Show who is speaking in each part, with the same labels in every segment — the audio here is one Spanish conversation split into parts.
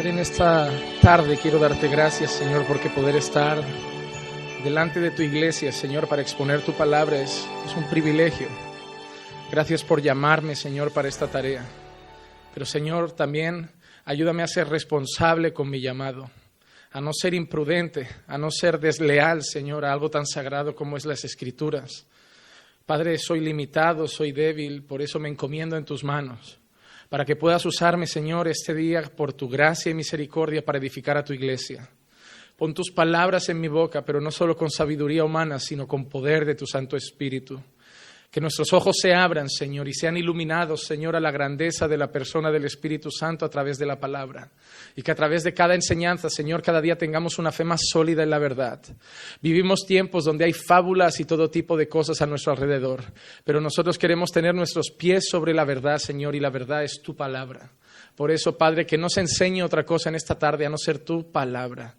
Speaker 1: En esta tarde quiero darte gracias, Señor, porque poder estar delante de tu iglesia, Señor, para exponer tu palabra es un privilegio. Gracias por llamarme, Señor, para esta tarea. Pero, Señor, también ayúdame a ser responsable con mi llamado, a no ser imprudente, a no ser desleal, Señor, a algo tan sagrado como es las Escrituras. Padre, soy limitado, soy débil, por eso me encomiendo en tus manos, para que puedas usarme, Señor, este día por tu gracia y misericordia para edificar a tu iglesia. Pon tus palabras en mi boca, pero no solo con sabiduría humana, sino con poder de tu Santo Espíritu. Que nuestros ojos se abran, Señor, y sean iluminados, Señor, a la grandeza de la persona del Espíritu Santo a través de la palabra. Y que a través de cada enseñanza, Señor, cada día tengamos una fe más sólida en la verdad. Vivimos tiempos donde hay fábulas y todo tipo de cosas a nuestro alrededor. Pero nosotros queremos tener nuestros pies sobre la verdad, Señor, y la verdad es tu palabra. Por eso, Padre, que no se enseñe otra cosa en esta tarde a no ser tu palabra.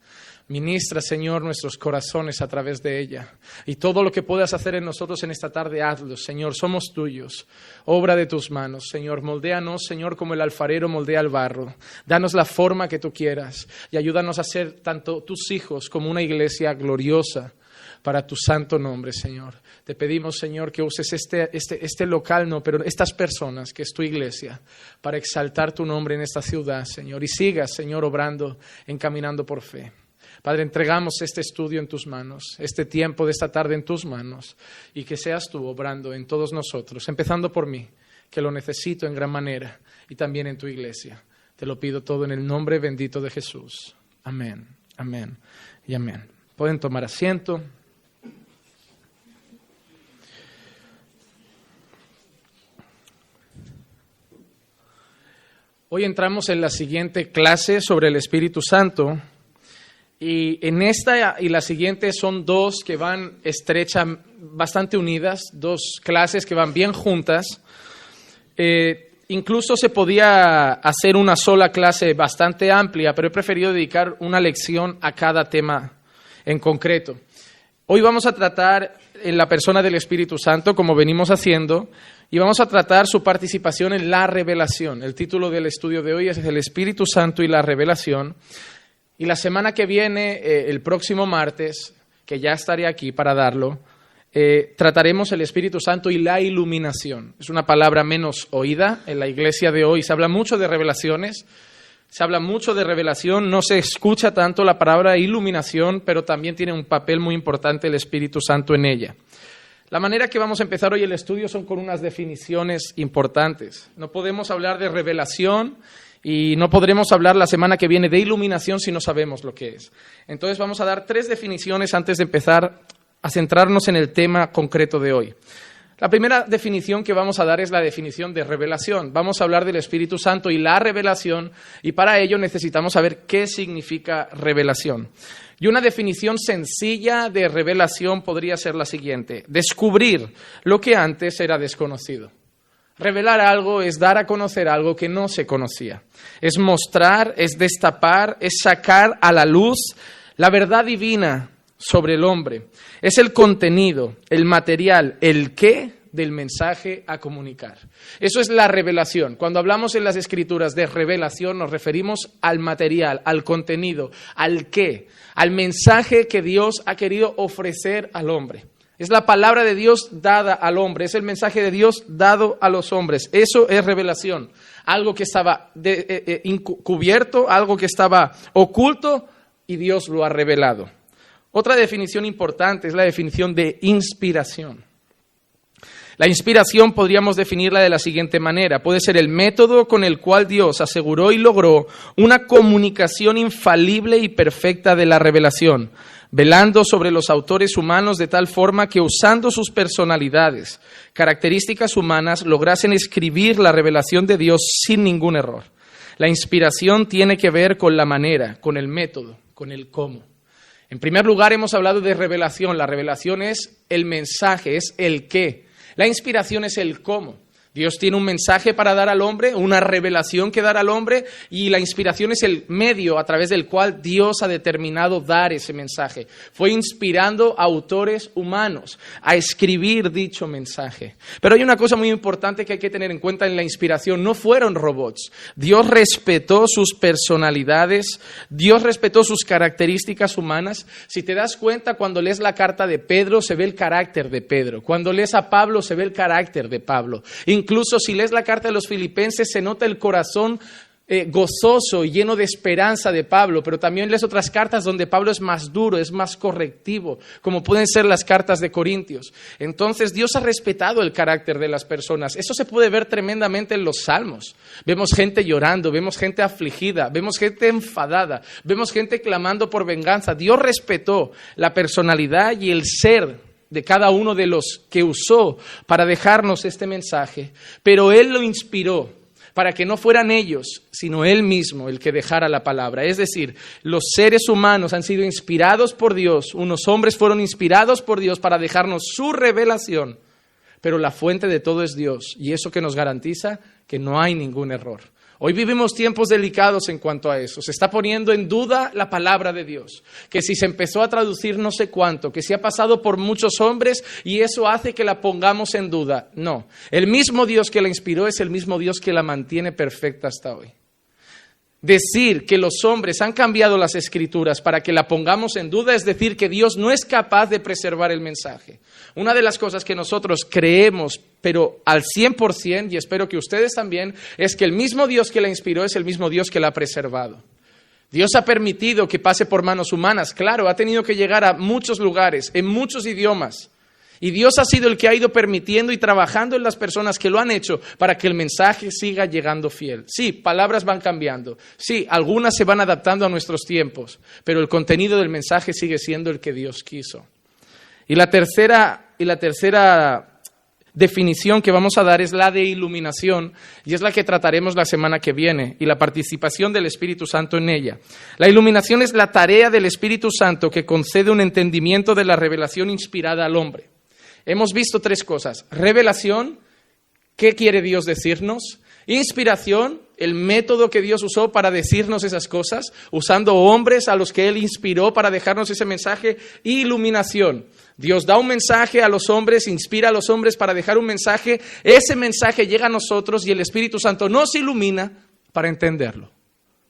Speaker 1: Ministra, Señor, nuestros corazones a través de ella. Y todo lo que puedas hacer en nosotros en esta tarde, hazlo, Señor. Somos tuyos. Obra de tus manos, Señor. Moldéanos, Señor, como el alfarero moldea el barro. Danos la forma que tú quieras. Y ayúdanos a ser tanto tus hijos como una iglesia gloriosa para tu santo nombre, Señor. Te pedimos, Señor, que uses este local, no, pero estas personas, que es tu iglesia, para exaltar tu nombre en esta ciudad, Señor. Y sigas, Señor, obrando, encaminando por fe. Padre, entregamos este estudio en tus manos, este tiempo de esta tarde en tus manos, y que seas tú obrando en todos nosotros, empezando por mí, que lo necesito en gran manera, y también en tu iglesia. Te lo pido todo en el nombre bendito de Jesús. Amén, amén y amén. Pueden tomar asiento. Hoy entramos en la siguiente clase sobre el Espíritu Santo. Y en esta y la siguiente son dos que van bastante unidas, dos clases que van bien juntas. Incluso se podía hacer una sola clase bastante amplia, pero he preferido dedicar una lección a cada tema en concreto. Hoy vamos a tratar en la persona del Espíritu Santo, como venimos haciendo, y vamos a tratar su participación en la revelación. El título del estudio de hoy es El Espíritu Santo y la revelación. Y la semana que viene, el próximo martes, que ya estaré aquí para darlo, trataremos el Espíritu Santo y la iluminación. Es una palabra menos oída en la iglesia de hoy. Se habla mucho de revelaciones, no se escucha tanto la palabra iluminación, pero también tiene un papel muy importante el Espíritu Santo en ella. La manera que vamos a empezar hoy el estudio son con unas definiciones importantes. No podemos hablar de revelación y no podremos hablar la semana que viene de iluminación si no sabemos lo que es. Entonces vamos a dar 3 definiciones antes de empezar a centrarnos en el tema concreto de hoy. La primera definición que vamos a dar es la definición de revelación. Vamos a hablar del Espíritu Santo y la revelación, y para ello necesitamos saber qué significa revelación. Y una definición sencilla de revelación podría ser la siguiente: descubrir lo que antes era desconocido. Revelar algo es dar a conocer algo que no se conocía. Es mostrar, es destapar, es sacar a la luz la verdad divina sobre el hombre. Es el contenido, el material, el qué del mensaje a comunicar. Eso es la revelación. Cuando hablamos en las Escrituras de revelación nos referimos al material, al contenido, al qué, al mensaje que Dios ha querido ofrecer al hombre. Es la palabra de Dios dada al hombre, es el mensaje de Dios dado a los hombres. Eso es revelación. Algo que estaba encubierto, algo que estaba oculto y Dios lo ha revelado. Otra definición importante es la definición de inspiración. La inspiración podríamos definirla de la siguiente manera. Puede ser el método con el cual Dios aseguró y logró una comunicación infalible y perfecta de la revelación, velando sobre los autores humanos de tal forma que usando sus personalidades, características humanas, lograsen escribir la revelación de Dios sin ningún error. La inspiración tiene que ver con la manera, con el método, con el cómo. En primer lugar, hemos hablado de revelación. La revelación es el mensaje, es el qué. La inspiración es el cómo. Dios tiene un mensaje para dar al hombre, una revelación que dar al hombre, y la inspiración es el medio a través del cual Dios ha determinado dar ese mensaje. Fue inspirando a autores humanos a escribir dicho mensaje. Pero hay una cosa muy importante que hay que tener en cuenta en la inspiración. No fueron robots. Dios respetó sus personalidades, Dios respetó sus características humanas. Si te das cuenta, cuando lees la carta de Pedro, se ve el carácter de Pedro. Cuando lees a Pablo, se ve el carácter de Pablo. Incluso si lees la carta de los Filipenses, se nota el corazón gozoso y lleno de esperanza de Pablo, pero también lees otras cartas donde Pablo es más duro, es más correctivo, como pueden ser las cartas de Corintios. Entonces Dios ha respetado el carácter de las personas. Eso se puede ver tremendamente en los Salmos. Vemos gente llorando, vemos gente afligida, vemos gente enfadada, vemos gente clamando por venganza. Dios respetó la personalidad y el ser de cada uno de los que usó para dejarnos este mensaje, pero Él lo inspiró para que no fueran ellos, sino Él mismo el que dejara la palabra. Es decir, los seres humanos han sido inspirados por Dios, unos hombres fueron inspirados por Dios para dejarnos su revelación, pero la fuente de todo es Dios, y eso que nos garantiza que no hay ningún error. Hoy vivimos tiempos delicados en cuanto a eso. Se está poniendo en duda la palabra de Dios. Que si se empezó a traducir no sé cuánto, que si ha pasado por muchos hombres y eso hace que la pongamos en duda. No, el mismo Dios que la inspiró es el mismo Dios que la mantiene perfecta hasta hoy. Decir que los hombres han cambiado las Escrituras para que la pongamos en duda es decir que Dios no es capaz de preservar el mensaje. Una de las cosas que nosotros creemos, pero al 100%, y espero que ustedes también, es que el mismo Dios que la inspiró es el mismo Dios que la ha preservado. Dios ha permitido que pase por manos humanas, claro, ha tenido que llegar a muchos lugares, en muchos idiomas. Y Dios ha sido el que ha ido permitiendo y trabajando en las personas que lo han hecho para que el mensaje siga llegando fiel. Sí, palabras van cambiando. Sí, algunas se van adaptando a nuestros tiempos, pero el contenido del mensaje sigue siendo el que Dios quiso. Y la tercera definición que vamos a dar es la de iluminación, y es la que trataremos la semana que viene, y la participación del Espíritu Santo en ella. La iluminación es la tarea del Espíritu Santo que concede un entendimiento de la revelación inspirada al hombre. Hemos visto tres cosas: revelación, ¿qué quiere Dios decirnos? Inspiración, el método que Dios usó para decirnos esas cosas, usando hombres a los que Él inspiró para dejarnos ese mensaje. Y iluminación, Dios da un mensaje a los hombres, inspira a los hombres para dejar un mensaje, ese mensaje llega a nosotros y el Espíritu Santo nos ilumina para entenderlo.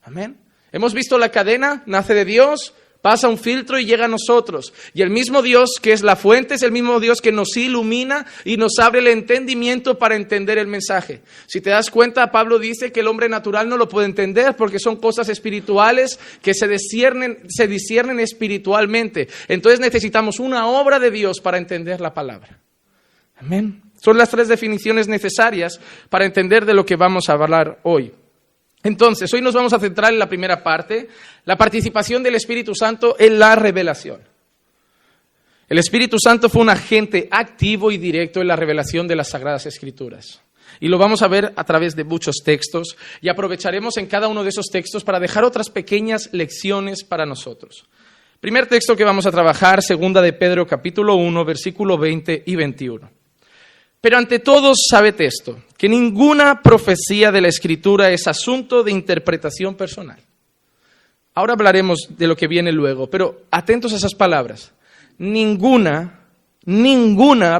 Speaker 1: Amén. Hemos visto la cadena, nace de Dios, pasa un filtro y llega a nosotros. Y el mismo Dios que es la fuente es el mismo Dios que nos ilumina y nos abre el entendimiento para entender el mensaje. Si te das cuenta, Pablo dice que el hombre natural no lo puede entender porque son cosas espirituales que se disciernen espiritualmente. Entonces necesitamos una obra de Dios para entender la palabra. Amén. Son las tres definiciones necesarias para entender de lo que vamos a hablar hoy. Entonces, hoy nos vamos a centrar en la primera parte, la participación del Espíritu Santo en la revelación. El Espíritu Santo fue un agente activo y directo en la revelación de las Sagradas Escrituras. Y lo vamos a ver a través de muchos textos y aprovecharemos en cada uno de esos textos para dejar otras pequeñas lecciones para nosotros. Primer texto que vamos a trabajar, 2 de Pedro, capítulo 1, versículo 20 y 21. Pero ante todo, sabed esto, que ninguna profecía de la Escritura es asunto de interpretación personal. Ahora hablaremos de lo que viene luego, pero atentos a esas palabras. Ninguna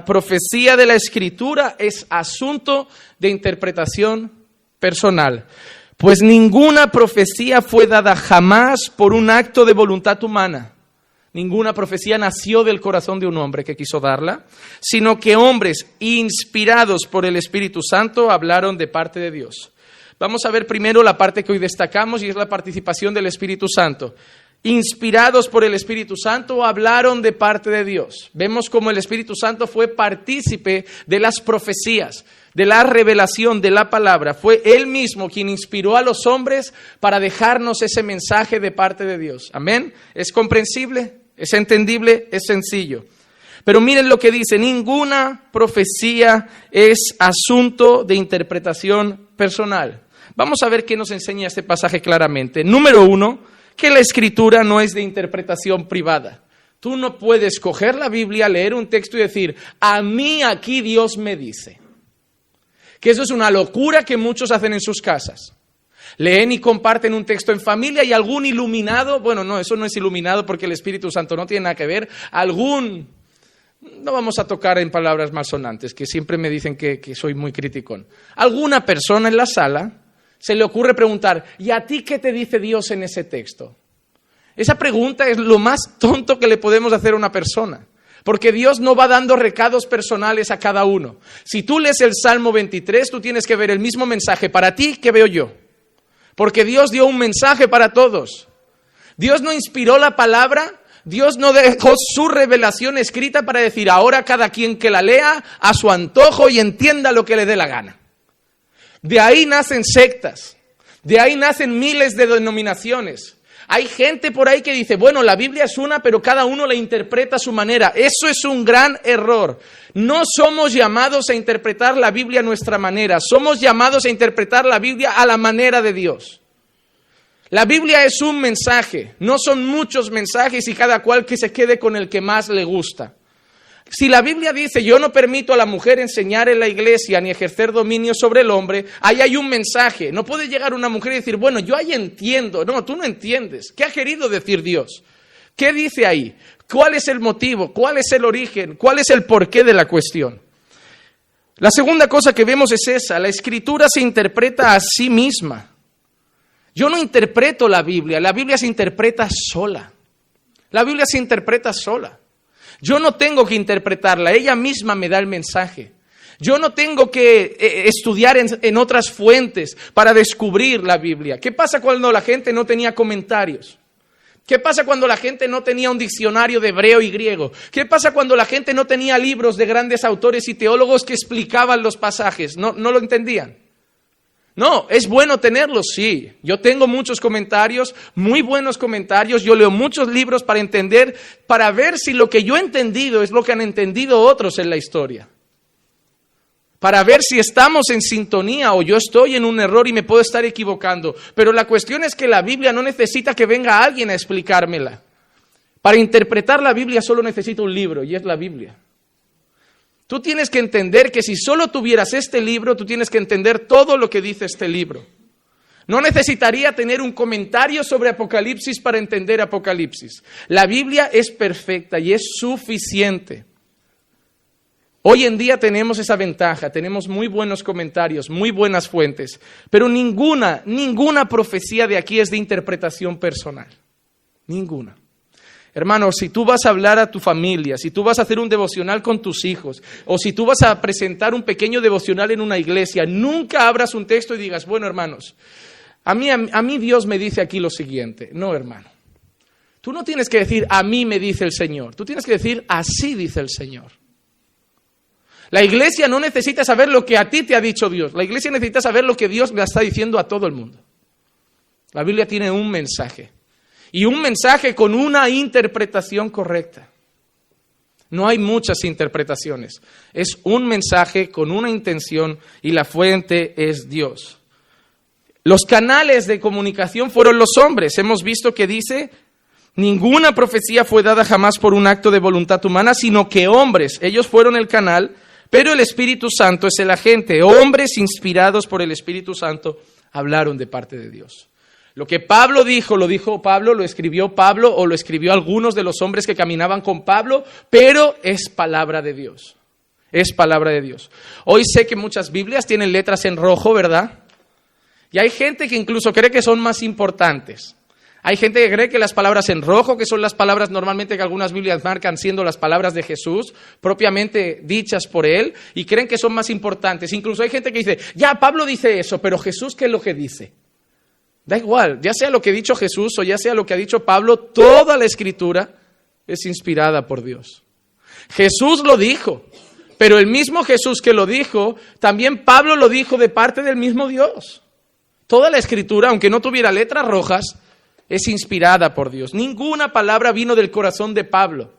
Speaker 1: profecía de la Escritura es asunto de interpretación personal, pues ninguna profecía fue dada jamás por un acto de voluntad humana. Ninguna profecía nació del corazón de un hombre que quiso darla, sino que hombres inspirados por el Espíritu Santo hablaron de parte de Dios. Vamos a ver primero la parte que hoy destacamos y es la participación del Espíritu Santo. inspirados por el Espíritu Santo, hablaron de parte de Dios. Vemos cómo el Espíritu Santo fue partícipe de las profecías, de la revelación de la palabra. Fue Él mismo quien inspiró a los hombres para dejarnos ese mensaje de parte de Dios. Amén. ¿Es comprensible? ¿Es entendible? ¿Es sencillo? Pero miren lo que dice: ninguna profecía es asunto de interpretación personal. Vamos a ver qué nos enseña este pasaje claramente. Número 1, que la Escritura no es de interpretación privada. Tú no puedes coger la Biblia, leer un texto y decir, a mí aquí Dios me dice. Que eso es una locura que muchos hacen en sus casas. Leen y comparten un texto en familia y algún iluminado, bueno, no, eso no es iluminado porque el Espíritu Santo no tiene nada que ver, no vamos a tocar en palabras malsonantes, que siempre me dicen que soy muy criticón. Alguna persona en la sala se le ocurre preguntar, ¿y a ti qué te dice Dios en ese texto? Esa pregunta es lo más tonto que le podemos hacer a una persona, porque Dios no va dando recados personales a cada uno. Si tú lees el Salmo 23, tú tienes que ver el mismo mensaje para ti que veo yo, porque Dios dio un mensaje para todos. Dios no inspiró la palabra, Dios no dejó su revelación escrita para decir, ahora cada quien que la lea a su antojo y entienda lo que le dé la gana. De ahí nacen sectas, de ahí nacen miles de denominaciones. Hay gente por ahí que dice, bueno, la Biblia es una, pero cada uno la interpreta a su manera. Eso es un gran error. No somos llamados a interpretar la Biblia a nuestra manera, somos llamados a interpretar la Biblia a la manera de Dios. La Biblia es un mensaje, no son muchos mensajes y cada cual que se quede con el que más le gusta. Si la Biblia dice, yo no permito a la mujer enseñar en la iglesia ni ejercer dominio sobre el hombre, ahí hay un mensaje. No puede llegar una mujer y decir, bueno, yo ahí entiendo. No, tú no entiendes. ¿Qué ha querido decir Dios? ¿Qué dice ahí? ¿Cuál es el motivo? ¿Cuál es el origen? ¿Cuál es el porqué de la cuestión? La segunda cosa que vemos es esa, la Escritura se interpreta a sí misma. Yo no interpreto la Biblia se interpreta sola. La Biblia se interpreta sola. Yo no tengo que interpretarla, ella misma me da el mensaje. Yo no tengo que estudiar en otras fuentes para descubrir la Biblia. ¿Qué pasa cuando la gente no tenía comentarios? ¿Qué pasa cuando la gente no tenía un diccionario de hebreo y griego? ¿Qué pasa cuando la gente no tenía libros de grandes autores y teólogos que explicaban los pasajes? ¿No lo entendían? No, es bueno tenerlos, sí. Yo tengo muchos comentarios, muy buenos comentarios. Yo leo muchos libros para entender, para ver si lo que yo he entendido es lo que han entendido otros en la historia. Para ver si estamos en sintonía o yo estoy en un error y me puedo estar equivocando. Pero la cuestión es que la Biblia no necesita que venga alguien a explicármela. Para interpretar la Biblia solo necesito un libro y es la Biblia. Tú tienes que entender que si solo tuvieras este libro, tú tienes que entender todo lo que dice este libro. No necesitaría tener un comentario sobre Apocalipsis para entender Apocalipsis. La Biblia es perfecta y es suficiente. Hoy en día tenemos esa ventaja, tenemos muy buenos comentarios, muy buenas fuentes, pero ninguna profecía de aquí es de interpretación personal. Ninguna. Hermano, si tú vas a hablar a tu familia, si tú vas a hacer un devocional con tus hijos, o si tú vas a presentar un pequeño devocional en una iglesia, nunca abras un texto y digas, bueno, hermanos, a mí Dios me dice aquí lo siguiente. No, hermano. Tú no tienes que decir, a mí me dice el Señor. Tú tienes que decir, así dice el Señor. La iglesia no necesita saber lo que a ti te ha dicho Dios. La iglesia necesita saber lo que Dios le está diciendo a todo el mundo. La Biblia tiene un mensaje. Y un mensaje con una interpretación correcta. No hay muchas interpretaciones. Es un mensaje con una intención y la fuente es Dios. Los canales de comunicación fueron los hombres. Hemos visto que dice, ninguna profecía fue dada jamás por un acto de voluntad humana, sino que hombres, ellos fueron el canal, pero el Espíritu Santo es el agente. Hombres inspirados por el Espíritu Santo hablaron de parte de Dios. Lo que Pablo dijo, lo dijo Pablo, lo escribió Pablo o lo escribió algunos de los hombres que caminaban con Pablo, pero es palabra de Dios. Es palabra de Dios. Hoy sé que muchas Biblias tienen letras en rojo, ¿verdad? Y hay gente que incluso cree que son más importantes. Hay gente que cree que las palabras en rojo, que son las palabras normalmente que algunas Biblias marcan siendo las palabras de Jesús, propiamente dichas por Él, y creen que son más importantes. Incluso hay gente que dice, ya, Pablo dice eso, pero Jesús, ¿qué es lo que dice? Da igual, ya sea lo que ha dicho Jesús o ya sea lo que ha dicho Pablo, toda la Escritura es inspirada por Dios. Jesús lo dijo, pero el mismo Jesús que lo dijo, también Pablo lo dijo de parte del mismo Dios. Toda la Escritura, aunque no tuviera letras rojas, es inspirada por Dios. Ninguna palabra vino del corazón de Pablo.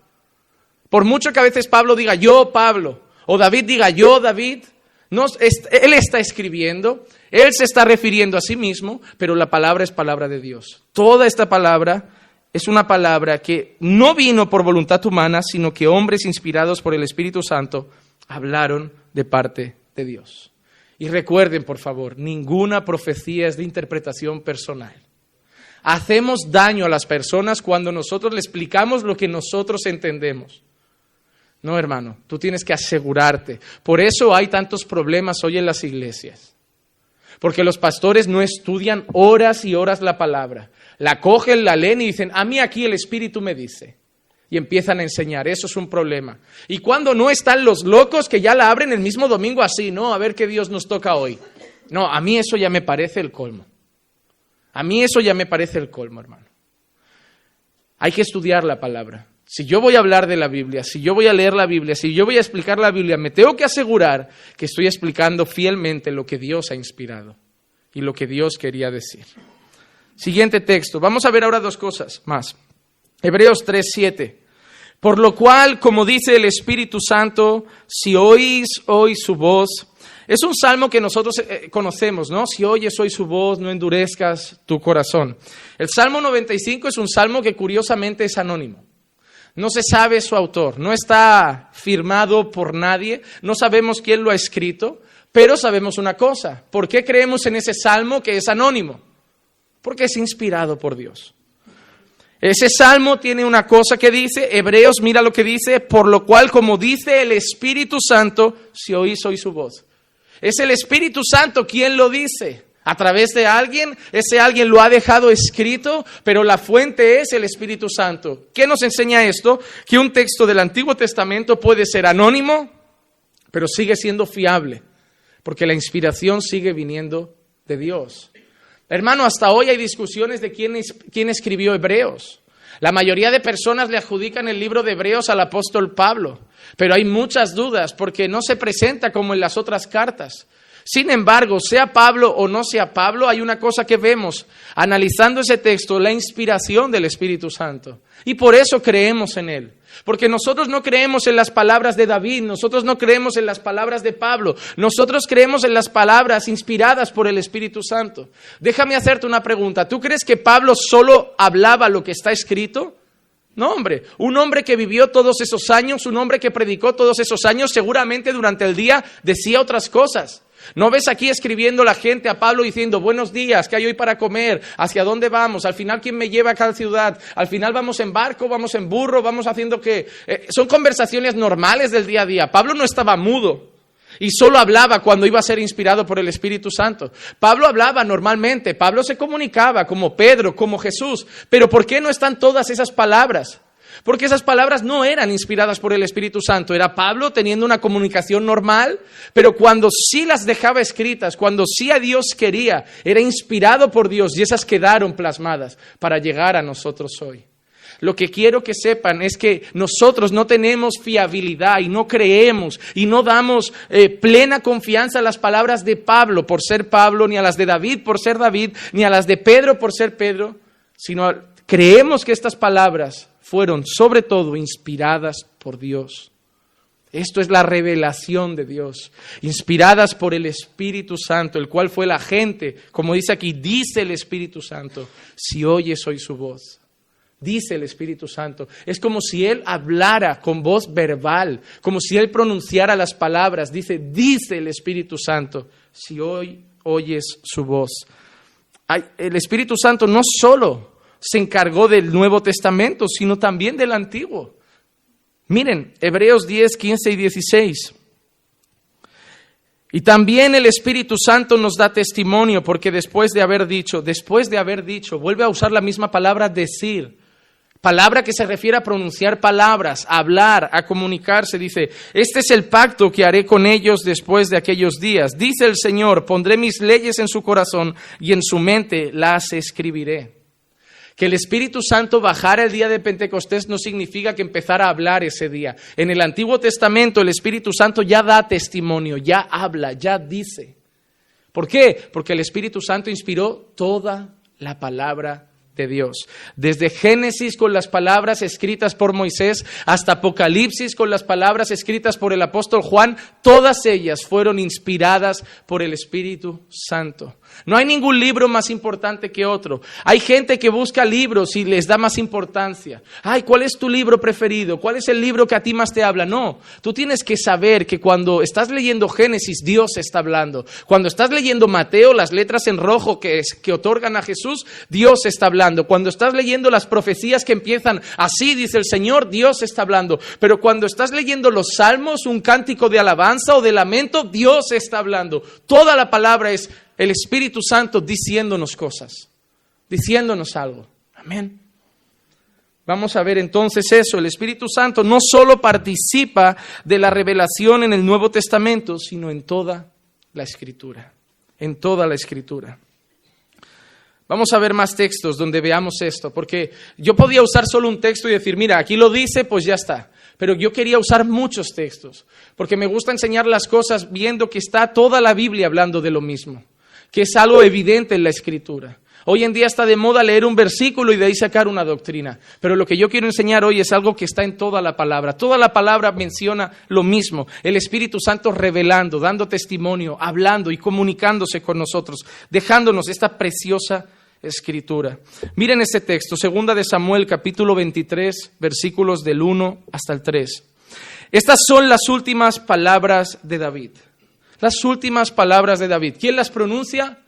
Speaker 1: Por mucho que a veces Pablo diga yo, Pablo, o David diga yo, David, no, él está escribiendo, él se está refiriendo a sí mismo, pero la palabra es palabra de Dios. Toda esta palabra es una palabra que no vino por voluntad humana, sino que hombres inspirados por el Espíritu Santo hablaron de parte de Dios. Y recuerden, por favor, ninguna profecía es de interpretación personal. Hacemos daño a las personas cuando nosotros le explicamos lo que nosotros entendemos. No, hermano, tú tienes que asegurarte. Por eso hay tantos problemas hoy en las iglesias. Porque los pastores no estudian horas y horas la palabra. La cogen, la leen y dicen, a mí aquí el Espíritu me dice. Y empiezan a enseñar, eso es un problema. Y cuando no están los locos que ya la abren el mismo domingo así, ¿no? A ver qué Dios nos toca hoy. No, a mí eso ya me parece el colmo. A mí eso ya me parece el colmo, hermano. Hay que estudiar la palabra. Si yo voy a hablar de la Biblia, si yo voy a leer la Biblia, si yo voy a explicar la Biblia, me tengo que asegurar que estoy explicando fielmente lo que Dios ha inspirado y lo que Dios quería decir. Siguiente texto. Vamos a ver ahora dos cosas más. Hebreos 3:7. Por lo cual, como dice el Espíritu Santo, si oís hoy su voz. Es un salmo que nosotros conocemos, ¿no? Si oyes hoy su voz, no endurezcas tu corazón. El Salmo 95 es un salmo que curiosamente es anónimo. No se sabe su autor, no está firmado por nadie, no sabemos quién lo ha escrito, pero sabemos una cosa. ¿Por qué creemos en ese salmo que es anónimo? Porque es inspirado por Dios. Ese salmo tiene una cosa que dice, Hebreos, mira lo que dice, por lo cual, como dice el Espíritu Santo, si oís hoy su voz. Es el Espíritu Santo quien lo dice. A través de alguien, ese alguien lo ha dejado escrito, pero la fuente es el Espíritu Santo. ¿Qué nos enseña esto? Que un texto del Antiguo Testamento puede ser anónimo, pero sigue siendo fiable, porque la inspiración sigue viniendo de Dios. Hermano, hasta hoy hay discusiones de quién escribió Hebreos. La mayoría de personas le adjudican el libro de Hebreos al apóstol Pablo, pero hay muchas dudas porque no se presenta como en las otras cartas. Sin embargo, sea Pablo o no sea Pablo, hay una cosa que vemos analizando ese texto, la inspiración del Espíritu Santo. Y por eso creemos en él. Porque nosotros no creemos en las palabras de David, nosotros no creemos en las palabras de Pablo, nosotros creemos en las palabras inspiradas por el Espíritu Santo. Déjame hacerte una pregunta. ¿Tú crees que Pablo solo hablaba lo que está escrito? No, hombre. Un hombre que vivió todos esos años, un hombre que predicó todos esos años, seguramente durante el día decía otras cosas. ¿No ves aquí escribiendo la gente a Pablo diciendo buenos días, qué hay hoy para comer, hacia dónde vamos, al final quién me lleva a cada ciudad, al final vamos en barco, vamos en burro, vamos haciendo qué? Son conversaciones normales del día a día. Pablo no estaba mudo y solo hablaba cuando iba a ser inspirado por el Espíritu Santo. Pablo hablaba normalmente, Pablo se comunicaba como Pedro, como Jesús, pero ¿por qué no están todas esas palabras? Porque esas palabras no eran inspiradas por el Espíritu Santo. Era Pablo teniendo una comunicación normal, pero cuando sí las dejaba escritas, cuando sí a Dios quería, era inspirado por Dios y esas quedaron plasmadas para llegar a nosotros hoy. Lo que quiero que sepan es que nosotros no tenemos fiabilidad y no creemos y no damos plena confianza a las palabras de Pablo por ser Pablo, ni a las de David por ser David, ni a las de Pedro por ser Pedro, sino creemos que estas palabras fueron sobre todo inspiradas por Dios. Esto es la revelación de Dios, inspiradas por el Espíritu Santo, el cual fue el agente, como dice aquí, dice el Espíritu Santo, si oyes hoy su voz. Dice el Espíritu Santo. Es como si Él hablara con voz verbal, como si Él pronunciara las palabras. Dice el Espíritu Santo, si hoy oyes su voz. El Espíritu Santo no solo se encargó del Nuevo Testamento, sino también del Antiguo. Miren, Hebreos 10, 15 y 16. Y también el Espíritu Santo nos da testimonio, porque después de haber dicho, vuelve a usar la misma palabra decir, Palabra que se refiere a pronunciar palabras, a hablar, a comunicarse. Dice, este es el pacto que haré con ellos después de aquellos días. Dice el Señor, pondré mis leyes en su corazón y en su mente las escribiré. Que el Espíritu Santo bajara el día de Pentecostés no significa que empezara a hablar ese día. En el Antiguo Testamento el Espíritu Santo ya da testimonio, ya habla, ya dice. ¿Por qué? Porque el Espíritu Santo inspiró toda la palabra de Dios. Desde Génesis con las palabras escritas por Moisés hasta Apocalipsis con las palabras escritas por el apóstol Juan, todas ellas fueron inspiradas por el Espíritu Santo. No hay ningún libro más importante que otro. Hay gente que busca libros y les da más importancia. Ay, ¿cuál es tu libro preferido? ¿Cuál es el libro que a ti más te habla? No, tú tienes que saber que cuando estás leyendo Génesis, Dios está hablando. Cuando estás leyendo Mateo, las letras en rojo que otorgan a Jesús, Dios está hablando. Cuando estás leyendo las profecías que empiezan así, dice el Señor, Dios está hablando. Pero cuando estás leyendo los salmos, un cántico de alabanza o de lamento, Dios está hablando. Toda la palabra es el Espíritu Santo diciéndonos cosas, diciéndonos algo. Amén. Vamos a ver entonces eso. El Espíritu Santo no solo participa de la revelación en el Nuevo Testamento, sino en toda la Escritura. En toda la Escritura. Vamos a ver más textos donde veamos esto, porque yo podía usar solo un texto y decir, mira, aquí lo dice, pues ya está. Pero yo quería usar muchos textos, porque me gusta enseñar las cosas viendo que está toda la Biblia hablando de lo mismo, que es algo evidente en la Escritura. Hoy en día está de moda leer un versículo y de ahí sacar una doctrina, pero lo que yo quiero enseñar hoy es algo que está en toda la palabra. Toda la palabra menciona lo mismo, el Espíritu Santo revelando, dando testimonio, hablando y comunicándose con nosotros, dejándonos esta preciosa Escritura. Miren este texto, 2 de Samuel, capítulo 23, versículos del 1 hasta el 3. Estas son las últimas palabras de David. Las últimas palabras de David. ¿Quién las pronuncia?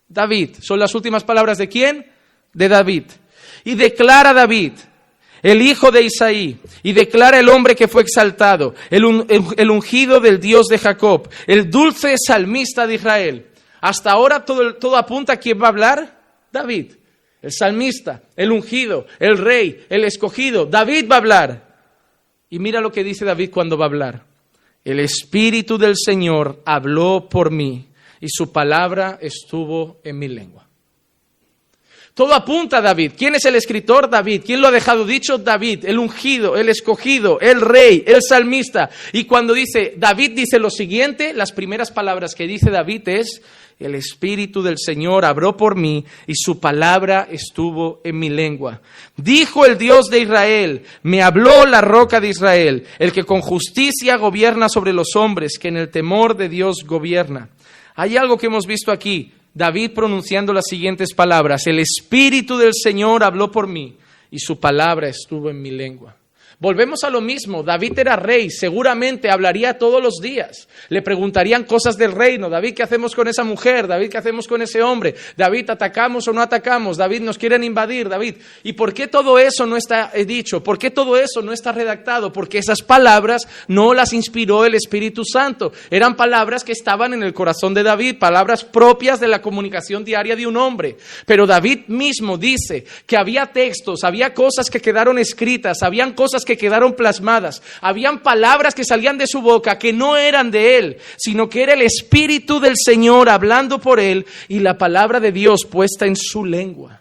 Speaker 1: David. ¿Son las últimas palabras de quién? De David. Y declara David, el hijo de Isaí, y declara el hombre que fue exaltado, el ungido del Dios de Jacob, el dulce salmista de Israel. Hasta ahora todo apunta a quién va a hablar. David, el salmista, el ungido, el rey, el escogido. David va a hablar. Y mira lo que dice David cuando va a hablar. El Espíritu del Señor habló por mí y su palabra estuvo en mi lengua. Todo apunta a David. ¿Quién es el escritor? David. ¿Quién lo ha dejado dicho? David, el ungido, el escogido, el rey, el salmista. Y cuando David dice lo siguiente, las primeras palabras que dice David es: el Espíritu del Señor habló por mí y su palabra estuvo en mi lengua. Dijo el Dios de Israel, me habló la roca de Israel, el que con justicia gobierna sobre los hombres, que en el temor de Dios gobierna. Hay algo que hemos visto aquí, David pronunciando las siguientes palabras: el Espíritu del Señor habló por mí y su palabra estuvo en mi lengua. Volvemos a lo mismo, David era rey, seguramente hablaría todos los días, le preguntarían cosas del reino. David, ¿qué hacemos con esa mujer? David, ¿qué hacemos con ese hombre? David, ¿atacamos o no atacamos? David, ¿nos quieren invadir? David, ¿y por qué todo eso no está dicho? ¿Por qué todo eso no está redactado? Porque esas palabras no las inspiró el Espíritu Santo, eran palabras que estaban en el corazón de David, palabras propias de la comunicación diaria de un hombre. Pero David mismo dice que había textos, había cosas que quedaron escritas, habían cosas que quedaron plasmadas, habían palabras que salían de su boca que no eran de él, sino que era el Espíritu del Señor hablando por él y la palabra de Dios puesta en su lengua.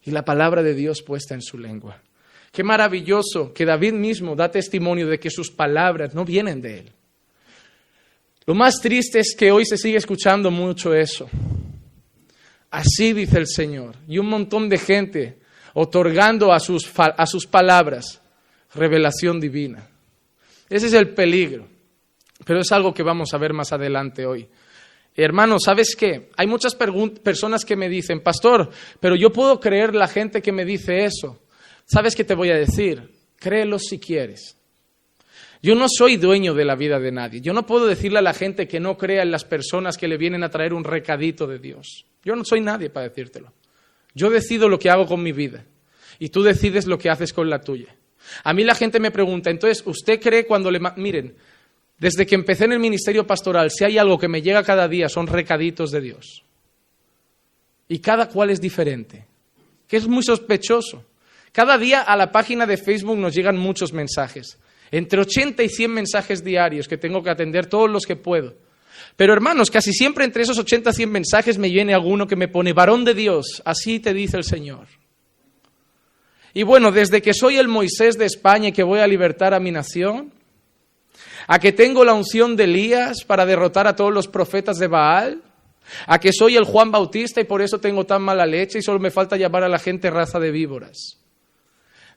Speaker 1: Y la palabra de Dios puesta en su lengua. Qué maravilloso que David mismo da testimonio de que sus palabras no vienen de él. Lo más triste es que hoy se sigue escuchando mucho eso. Así dice el Señor. Y un montón de gente otorgando a sus palabras revelación divina. Ese es el peligro, pero es algo que vamos a ver más adelante hoy. Hermano, ¿sabes qué? Hay muchas personas que me dicen, pastor, pero yo puedo creer la gente que me dice eso. ¿Sabes qué te voy a decir? Créelo si quieres. Yo no soy dueño de la vida de nadie. Yo no puedo decirle a la gente que no crea en las personas que le vienen a traer un recadito de Dios. Yo no soy nadie para decírtelo. Yo decido lo que hago con mi vida y tú decides lo que haces con la tuya. A mí la gente me pregunta, entonces, ¿usted cree cuando le... Miren, desde que empecé en el ministerio pastoral, si hay algo que me llega cada día son recaditos de Dios. Y cada cual es diferente, que es muy sospechoso. Cada día a la página de Facebook nos llegan muchos mensajes. Entre 80 y 100 mensajes diarios que tengo que atender, todos los que puedo. Pero hermanos, casi siempre entre esos 80 a 100 mensajes me viene alguno que me pone: varón de Dios, así te dice el Señor. Y bueno, desde que soy el Moisés de España y que voy a libertar a mi nación, a que tengo la unción de Elías para derrotar a todos los profetas de Baal, a que soy el Juan Bautista y por eso tengo tan mala leche y solo me falta llamar a la gente raza de víboras.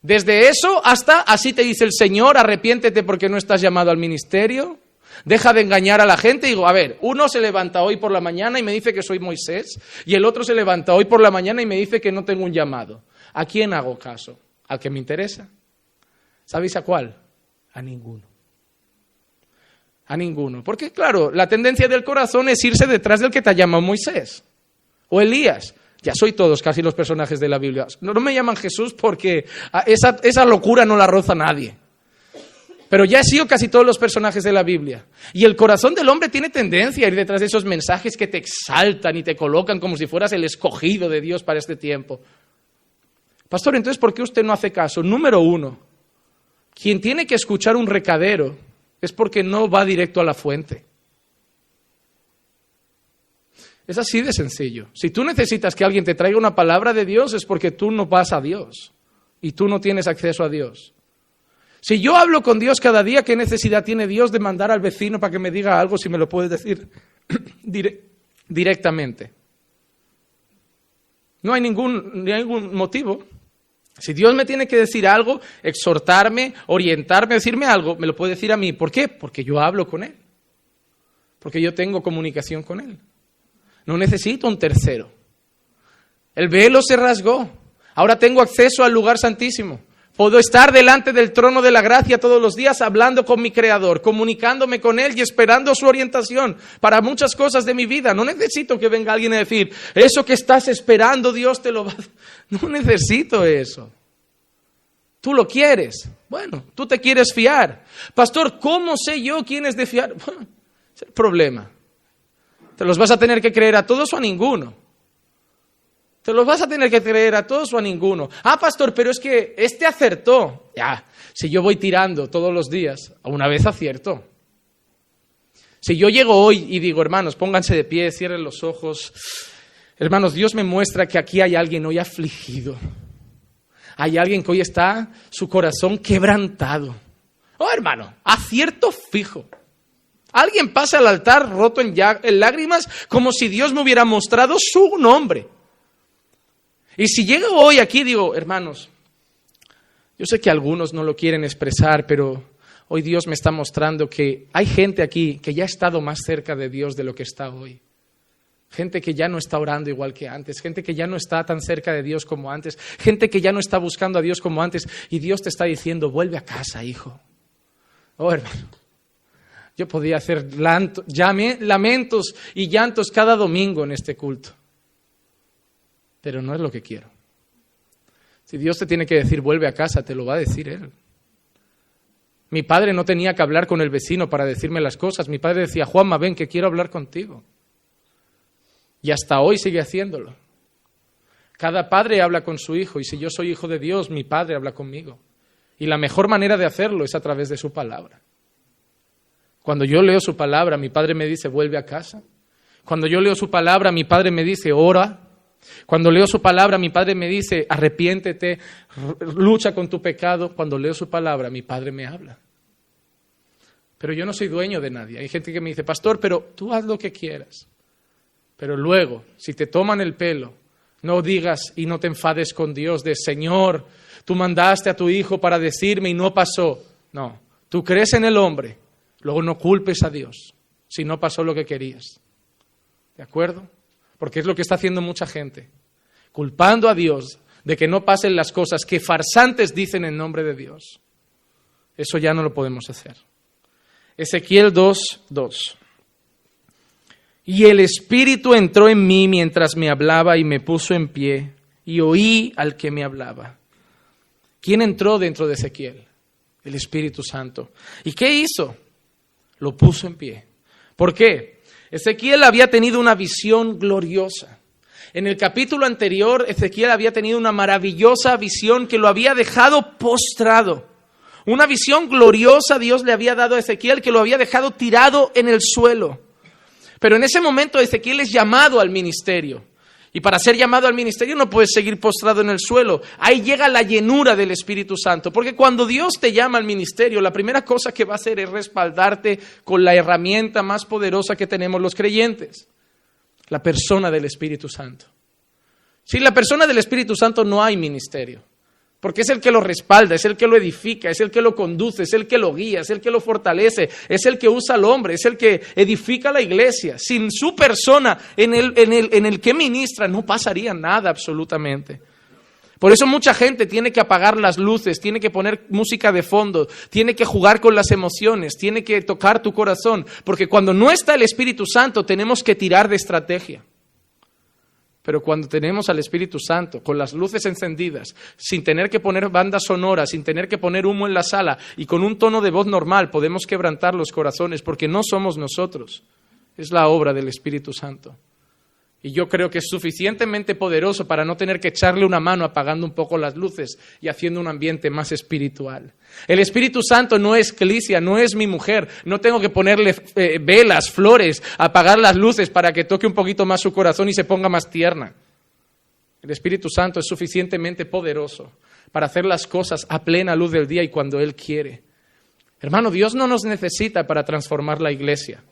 Speaker 1: Desde eso hasta así te dice el Señor, arrepiéntete porque no estás llamado al ministerio, deja de engañar a la gente. Y digo, a ver, uno se levanta hoy por la mañana y me dice que soy Moisés, y el otro se levanta hoy por la mañana y me dice que no tengo un llamado. ¿A quién hago caso? ¿Al que me interesa? ¿Sabéis a cuál? A ninguno. A ninguno. Porque claro, la tendencia del corazón es irse detrás del que te llama Moisés o Elías. Ya soy todos casi los personajes de la Biblia. No me llaman Jesús porque esa locura no la roza nadie. Pero ya he sido casi todos los personajes de la Biblia. Y el corazón del hombre tiene tendencia a ir detrás de esos mensajes que te exaltan y te colocan como si fueras el escogido de Dios para este tiempo. Pastor, entonces, ¿por qué usted no hace caso? Número uno, quien tiene que escuchar un recadero es porque no va directo a la fuente. Es así de sencillo. Si tú necesitas que alguien te traiga una palabra de Dios es porque tú no vas a Dios y tú no tienes acceso a Dios. Si yo hablo con Dios cada día, ¿qué necesidad tiene Dios de mandar al vecino para que me diga algo si me lo puedes decir directamente? No hay ningún motivo. Si Dios me tiene que decir algo, exhortarme, orientarme, decirme algo, me lo puede decir a mí. ¿Por qué? Porque yo hablo con Él. Porque yo tengo comunicación con Él. No necesito un tercero. El velo se rasgó. Ahora tengo acceso al lugar santísimo. Puedo estar delante del trono de la gracia todos los días hablando con mi Creador, comunicándome con Él y esperando su orientación para muchas cosas de mi vida. No necesito que venga alguien a decir, eso que estás esperando Dios te lo va a... No necesito eso. Tú lo quieres. Bueno, tú te quieres fiar. Pastor, ¿cómo sé yo quién es de fiar? Bueno, es el problema. ¿Te los vas a tener que creer a todos o a ninguno? ¿Te los vas a tener que creer a todos o a ninguno? Ah, pastor, pero es que este acertó. Ya, si yo voy tirando todos los días, una vez acierto. Si yo llego hoy y digo, hermanos, pónganse de pie, cierren los ojos. Hermanos, Dios me muestra que aquí hay alguien hoy afligido. Hay alguien que hoy está su corazón quebrantado. Oh, hermano, acierto fijo. Alguien pasa al altar roto en lágrimas como si Dios me hubiera mostrado su nombre. Y si llego hoy aquí digo, hermanos, yo sé que algunos no lo quieren expresar, pero hoy Dios me está mostrando que hay gente aquí que ya ha estado más cerca de Dios de lo que está hoy. Gente que ya no está orando igual que antes, gente que ya no está tan cerca de Dios como antes, gente que ya no está buscando a Dios como antes, y Dios te está diciendo, vuelve a casa, hijo. Oh, hermano. Yo podía hacer lamentos y llantos cada domingo en este culto. Pero no es lo que quiero. Si Dios te tiene que decir, vuelve a casa, te lo va a decir Él. Mi padre no tenía que hablar con el vecino para decirme las cosas. Mi padre decía, Juanma, ven que quiero hablar contigo. Y hasta hoy sigue haciéndolo. Cada padre habla con su hijo, y si yo soy hijo de Dios, mi padre habla conmigo. Y la mejor manera de hacerlo es a través de su palabra. Cuando yo leo su palabra, mi padre me dice, vuelve a casa. Cuando yo leo su palabra, mi padre me dice, ora. Cuando leo su palabra, mi padre me dice, arrepiéntete, lucha con tu pecado. Cuando leo su palabra, mi padre me habla. Pero yo no soy dueño de nadie. Hay gente que me dice, pastor, pero tú haz lo que quieras. Pero luego, si te toman el pelo, no digas y no te enfades con Dios de, Señor, tú mandaste a tu hijo para decirme y no pasó. No, tú crees en el hombre. Luego no culpes a Dios si no pasó lo que querías. ¿De acuerdo? Porque es lo que está haciendo mucha gente. Culpando a Dios de que no pasen las cosas que farsantes dicen en nombre de Dios. Eso ya no lo podemos hacer. Ezequiel 2:2. Y el Espíritu entró en mí mientras me hablaba y me puso en pie y oí al que me hablaba. ¿Quién entró dentro de Ezequiel? El Espíritu Santo. ¿Y qué hizo? Lo puso en pie. ¿Por qué? Ezequiel había tenido una visión gloriosa. En el capítulo anterior, Ezequiel había tenido una maravillosa visión que lo había dejado postrado. Una visión gloriosa Dios le había dado a Ezequiel que lo había dejado tirado en el suelo. Pero en ese momento Ezequiel es llamado al ministerio. Y para ser llamado al ministerio no puedes seguir postrado en el suelo. Ahí llega la llenura del Espíritu Santo. Porque cuando Dios te llama al ministerio, la primera cosa que va a hacer es respaldarte con la herramienta más poderosa que tenemos los creyentes. La persona del Espíritu Santo. Sin la persona del Espíritu Santo no hay ministerio. Porque es el que lo respalda, es el que lo edifica, es el que lo conduce, es el que lo guía, es el que lo fortalece, es el que usa al hombre, es el que edifica la iglesia. Sin su persona en el que ministra no pasaría nada absolutamente. Por eso mucha gente tiene que apagar las luces, tiene que poner música de fondo, tiene que jugar con las emociones, tiene que tocar tu corazón. Porque cuando no está el Espíritu Santo tenemos que tirar de estrategia. Pero cuando tenemos al Espíritu Santo, con las luces encendidas, sin tener que poner bandas sonoras, sin tener que poner humo en la sala y con un tono de voz normal, podemos quebrantar los corazones porque no somos nosotros, es la obra del Espíritu Santo. Y yo creo que es suficientemente poderoso para no tener que echarle una mano apagando un poco las luces y haciendo un ambiente más espiritual. El Espíritu Santo no es Clicia, no es mi mujer. No tengo que ponerle velas, flores, apagar las luces para que toque un poquito más su corazón y se ponga más tierna. El Espíritu Santo es suficientemente poderoso para hacer las cosas a plena luz del día y cuando Él quiere. Hermano, Dios no nos necesita para transformar la iglesia.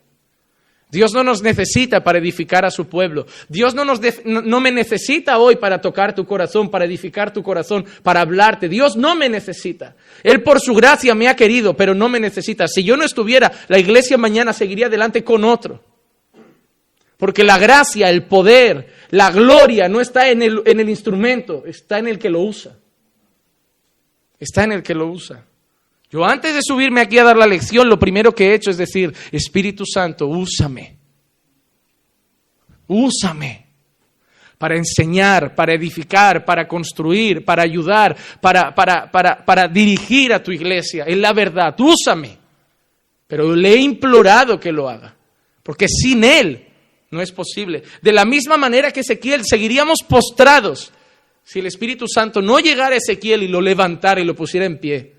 Speaker 1: Dios no nos necesita para edificar a su pueblo. Dios no me necesita hoy para tocar tu corazón, para edificar tu corazón, para hablarte. Dios no me necesita. Él por su gracia me ha querido, pero no me necesita. Si yo no estuviera, la iglesia mañana seguiría adelante con otro. Porque la gracia, el poder, la gloria no está en el instrumento, está en el que lo usa. Está en el que lo usa. Yo antes de subirme aquí a dar la lección, lo primero que he hecho es decir, Espíritu Santo, úsame. Úsame para enseñar, para edificar, para construir, para ayudar, para dirigir a tu iglesia. Es la verdad, úsame. Pero le he implorado que lo haga, porque sin Él no es posible. De la misma manera que Ezequiel, seguiríamos postrados si el Espíritu Santo no llegara a Ezequiel y lo levantara y lo pusiera en pie.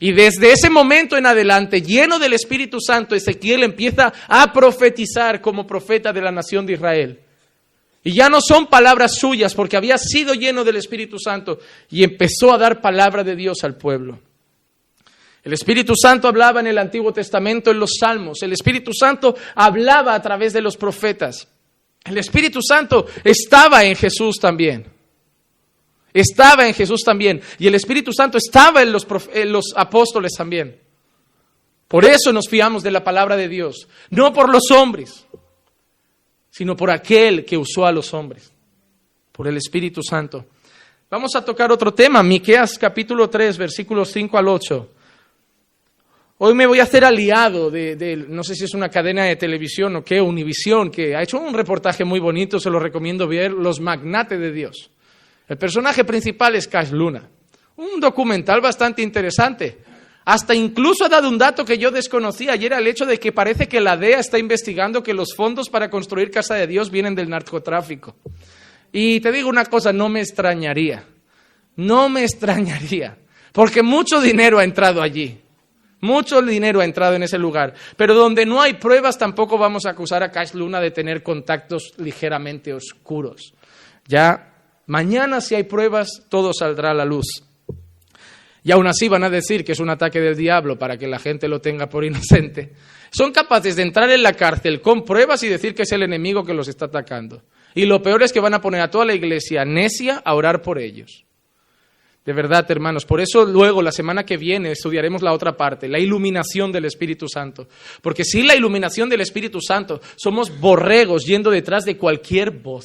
Speaker 1: Y desde ese momento en adelante, lleno del Espíritu Santo, Ezequiel empieza a profetizar como profeta de la nación de Israel. Y ya no son palabras suyas, porque había sido lleno del Espíritu Santo y empezó a dar palabra de Dios al pueblo. El Espíritu Santo hablaba en el Antiguo Testamento, en los Salmos. El Espíritu Santo hablaba a través de los profetas. El Espíritu Santo estaba en Jesús también. Estaba en Jesús también. Y el Espíritu Santo estaba en los apóstoles también. Por eso nos fiamos de la palabra de Dios. No por los hombres, sino por aquel que usó a los hombres. Por el Espíritu Santo. Vamos a tocar otro tema. Miqueas capítulo 3, versículos 5 al 8. Hoy me voy a hacer aliado de no sé si es una cadena de televisión o qué, Univisión, que ha hecho un reportaje muy bonito, se lo recomiendo ver, Los Magnates de Dios. El personaje principal es Cash Luna. Un documental bastante interesante. Hasta incluso ha dado un dato que yo desconocía y era el hecho de que parece que la DEA está investigando que los fondos para construir Casa de Dios vienen del narcotráfico. Y te digo una cosa, no me extrañaría. No me extrañaría. Porque mucho dinero ha entrado allí. Mucho dinero ha entrado en ese lugar. Pero donde no hay pruebas tampoco vamos a acusar a Cash Luna de tener contactos ligeramente oscuros. Ya mañana, si hay pruebas, todo saldrá a la luz. Y aún así van a decir que es un ataque del diablo para que la gente lo tenga por inocente. Son capaces de entrar en la cárcel con pruebas y decir que es el enemigo que los está atacando. Y lo peor es que van a poner a toda la iglesia necia a orar por ellos. De verdad, hermanos, por eso luego, la semana que viene, estudiaremos la otra parte, la iluminación del Espíritu Santo. Porque sin la iluminación del Espíritu Santo, somos borregos yendo detrás de cualquier voz.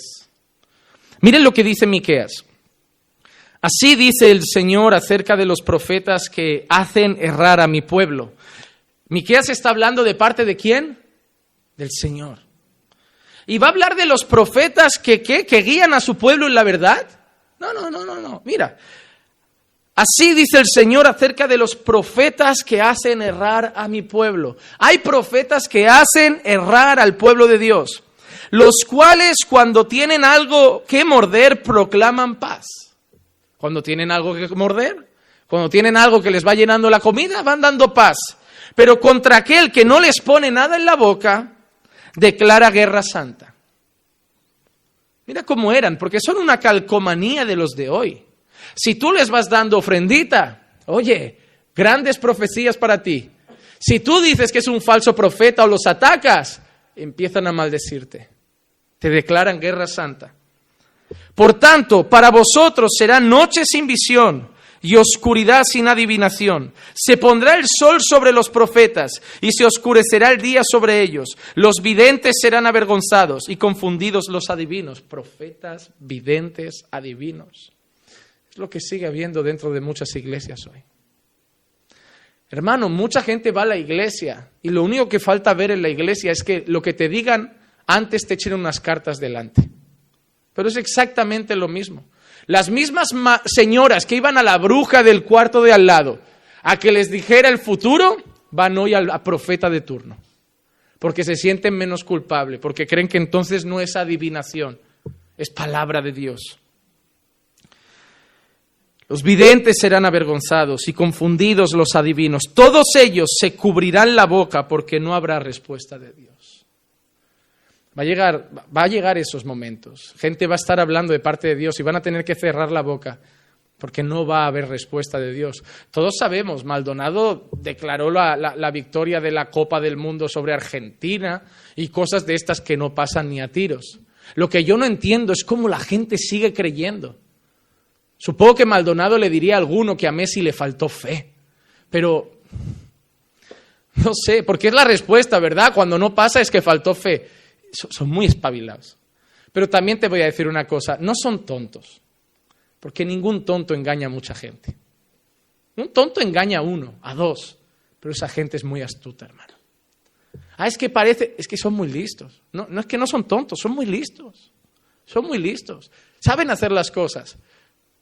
Speaker 1: Miren lo que dice Miqueas. Así dice el Señor acerca de los profetas que hacen errar a mi pueblo. Miqueas está hablando de parte de ¿quién? Del Señor. ¿Y va a hablar de los profetas que guían a su pueblo en la verdad? No. Mira, así dice el Señor acerca de los profetas que hacen errar a mi pueblo. Hay profetas que hacen errar al pueblo de Dios. los cuales cuando tienen algo que morder proclaman paz. Cuando tienen algo que morder, cuando tienen algo que les va llenando la comida, van dando paz. Pero contra aquel que no les pone nada en la boca, declara guerra santa. Mira cómo eran, porque son una calcomanía de los de hoy. Si tú les vas dando ofrendita, oye, grandes profecías para ti. Si tú dices que es un falso profeta o los atacas, empiezan a maldecirte. Te declaran guerra santa. Por tanto, para vosotros será noche sin visión y oscuridad sin adivinación. Se pondrá el sol sobre los profetas y se oscurecerá el día sobre ellos. Los videntes serán avergonzados y confundidos los adivinos. Profetas, videntes, adivinos. Es lo que sigue habiendo dentro de muchas iglesias hoy. Hermano, mucha gente va a la iglesia y lo único que falta ver en la iglesia es que lo que te digan antes te echen unas cartas delante. Pero es exactamente lo mismo. Las mismas señoras que iban a la bruja del cuarto de al lado a que les dijera el futuro, van hoy al profeta de turno. Porque se sienten menos culpables, porque creen que entonces no es adivinación, es palabra de Dios. Los videntes serán avergonzados y confundidos los adivinos. Todos ellos se cubrirán la boca porque no habrá respuesta de Dios. Va a llegar esos momentos. Gente va a estar hablando de parte de Dios y van a tener que cerrar la boca porque no va a haber respuesta de Dios. Todos sabemos, Maldonado declaró la victoria de la Copa del Mundo sobre Argentina y cosas de estas que no pasan ni a tiros. Lo que yo no entiendo es cómo la gente sigue creyendo. Supongo que Maldonado le diría a alguno que a Messi le faltó fe, pero no sé, porque es la respuesta, ¿verdad? Cuando no pasa es que faltó fe. Son muy espabilados. Pero también te voy a decir una cosa, no son tontos, porque ningún tonto engaña a mucha gente. Un tonto engaña a uno, a dos, pero esa gente es muy astuta, hermano. Es que son muy listos. No es que no son tontos, son muy listos. Son muy listos. Saben hacer las cosas.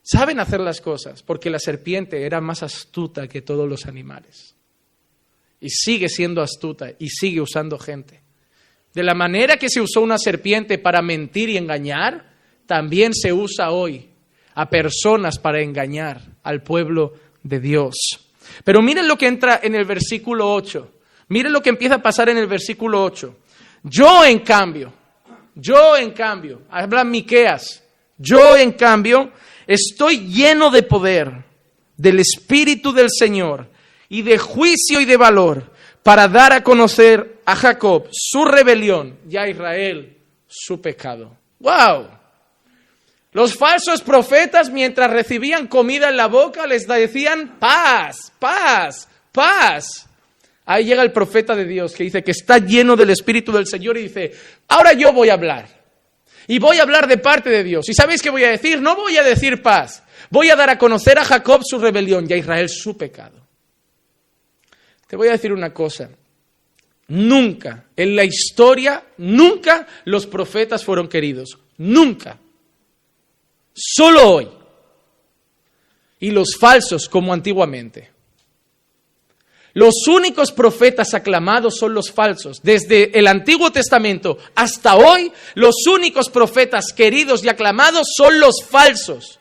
Speaker 1: Saben hacer las cosas, porque la serpiente era más astuta que todos los animales. Y sigue siendo astuta y sigue usando gente. De la manera que se usó una serpiente para mentir y engañar, también se usa hoy a personas para engañar al pueblo de Dios. Pero miren lo que entra en el versículo 8. Miren lo que empieza a pasar en el versículo 8. Yo en cambio, habla Miqueas, yo en cambio estoy lleno de poder del Espíritu del Señor y de juicio y de valor para dar a conocer a Jacob su rebelión y a Israel su pecado. ¡Wow! Los falsos profetas, mientras recibían comida en la boca, les decían paz, paz, paz. Ahí llega el profeta de Dios que dice que está lleno del Espíritu del Señor y dice, ahora yo voy a hablar. Y voy a hablar de parte de Dios. ¿Y sabéis qué voy a decir? No voy a decir paz. Voy a dar a conocer a Jacob su rebelión y a Israel su pecado. Te voy a decir una cosa. Nunca, en la historia, nunca los profetas fueron queridos. Nunca. Solo hoy. Y los falsos como antiguamente. Los únicos profetas aclamados son los falsos. Desde el Antiguo Testamento hasta hoy, los únicos profetas queridos y aclamados son los falsos.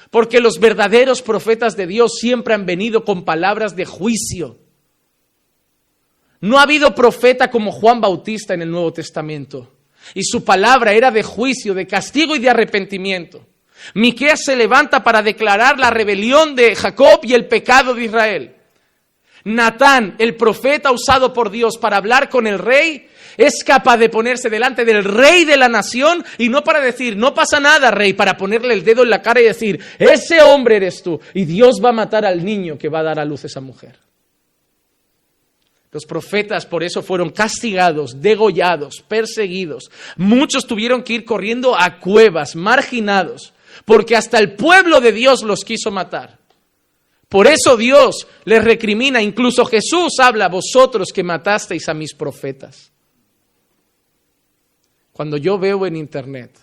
Speaker 1: Porque los verdaderos profetas de Dios siempre han venido con palabras de juicio. No ha habido profeta como Juan Bautista en el Nuevo Testamento. Y su palabra era de juicio, de castigo y de arrepentimiento. Miqueas se levanta para declarar la rebelión de Jacob y el pecado de Israel. Natán, el profeta usado por Dios para hablar con el rey, es capaz de ponerse delante del rey de la nación y no para decir, no pasa nada, rey, para ponerle el dedo en la cara y decir, ese hombre eres tú y Dios va a matar al niño que va a dar a luz esa mujer. Los profetas por eso fueron castigados, degollados, perseguidos. Muchos tuvieron que ir corriendo a cuevas, marginados, porque hasta el pueblo de Dios los quiso matar. Por eso Dios les recrimina, incluso Jesús habla, vosotros que matasteis a mis profetas. Cuando yo veo en internet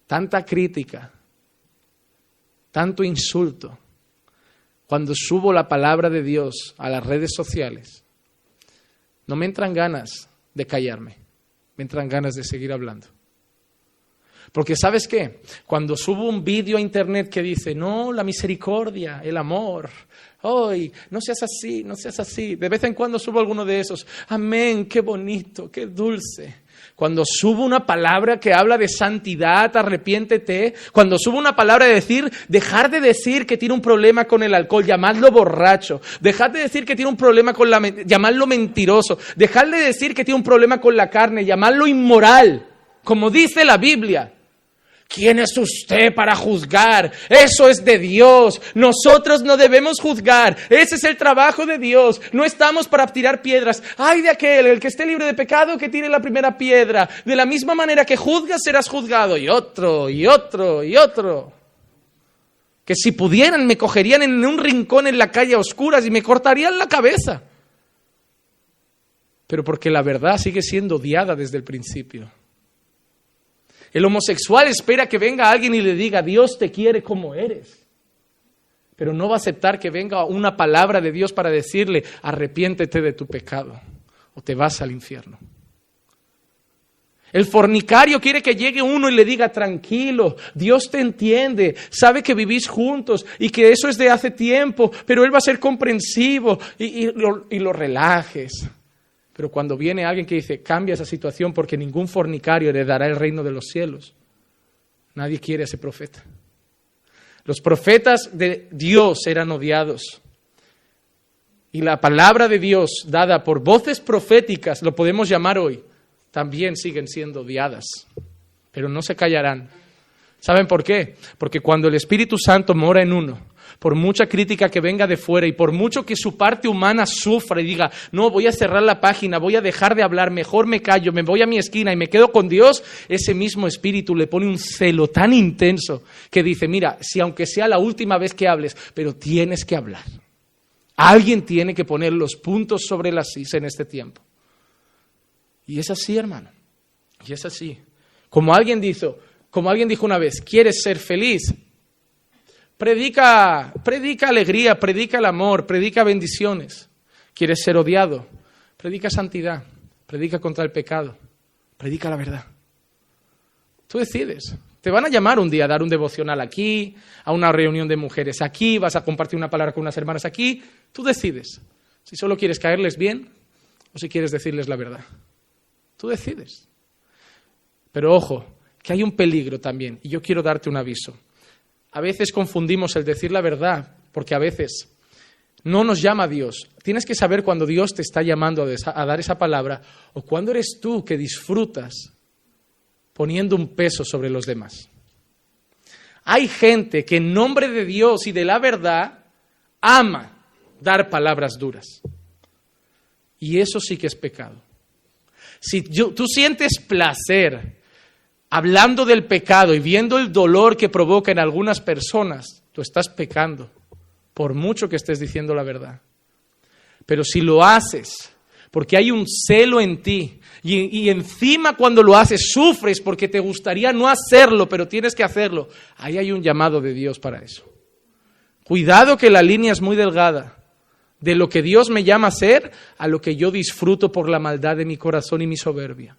Speaker 1: tanta crítica, tanto insulto, cuando subo la palabra de Dios a las redes sociales, no me entran ganas de callarme. me entran ganas de seguir hablando. Porque ¿sabes qué? Cuando subo un vídeo a internet que dice, no, la misericordia, el amor, hoy, no seas así, no seas así. De vez en cuando subo alguno de esos, amén, qué bonito, qué dulce. Cuando subo una palabra que habla de santidad, arrepiéntete. Cuando subo una palabra de decir, dejar de decir que tiene un problema con el alcohol, llamadlo borracho. Dejar de decir que tiene un problema con llamadlo mentiroso. Dejar de decir que tiene un problema con la carne, llamadlo inmoral. Como dice la Biblia. ¿Quién es usted para juzgar? Eso es de Dios. Nosotros no debemos juzgar. Ese es el trabajo de Dios. No estamos para tirar piedras. ¡Ay de aquel, el que esté libre de pecado, que tire la primera piedra! De la misma manera que juzgas, serás juzgado. Y otro, y otro, y otro. Que si pudieran, me cogerían en un rincón en la calle a oscuras y me cortarían la cabeza. Pero porque la verdad sigue siendo odiada desde el principio. El homosexual espera que venga alguien y le diga, Dios te quiere como eres. Pero no va a aceptar que venga una palabra de Dios para decirle, arrepiéntete de tu pecado o te vas al infierno. El fornicario quiere que llegue uno y le diga, tranquilo, Dios te entiende, sabe que vivís juntos y que eso es de hace tiempo, pero Él va a ser comprensivo y lo relajes. Pero cuando viene alguien que dice, cambia esa situación porque ningún fornicario heredará el reino de los cielos, nadie quiere a ese profeta. Los profetas de Dios eran odiados. Y la palabra de Dios dada por voces proféticas, lo podemos llamar hoy, también siguen siendo odiadas. Pero no se callarán. ¿Saben por qué? Porque cuando el Espíritu Santo mora en uno, por mucha crítica que venga de fuera y por mucho que su parte humana sufra y diga, no, voy a cerrar la página, voy a dejar de hablar, mejor me callo, me voy a mi esquina y me quedo con Dios, ese mismo Espíritu le pone un celo tan intenso que dice, mira, si aunque sea la última vez que hables, pero tienes que hablar. Alguien tiene que poner los puntos sobre las is en este tiempo. Y es así, hermano, y es así. Como alguien dijo una vez, ¿quieres ser feliz? Predica alegría, predica el amor, predica bendiciones. ¿Quieres ser odiado? Predica santidad, predica contra el pecado, predica la verdad. Tú decides. Te van a llamar un día a dar un devocional aquí, a una reunión de mujeres aquí, vas a compartir una palabra con unas hermanas aquí. Tú decides si solo quieres caerles bien o si quieres decirles la verdad. Tú decides. Pero ojo, que hay un peligro también, y yo quiero darte un aviso. A veces confundimos el decir la verdad, porque a veces no nos llama Dios. Tienes que saber cuando Dios te está llamando a dar esa palabra o cuando eres tú que disfrutas poniendo un peso sobre los demás. Hay gente que en nombre de Dios y de la verdad ama dar palabras duras. Y eso sí que es pecado. Si tú sientes placer hablando del pecado y viendo el dolor que provoca en algunas personas, tú estás pecando, por mucho que estés diciendo la verdad. Pero si lo haces porque hay un celo en ti y encima cuando lo haces sufres porque te gustaría no hacerlo, pero tienes que hacerlo, ahí hay un llamado de Dios para eso. Cuidado que la línea es muy delgada de lo que Dios me llama a hacer a lo que yo disfruto por la maldad de mi corazón y mi soberbia.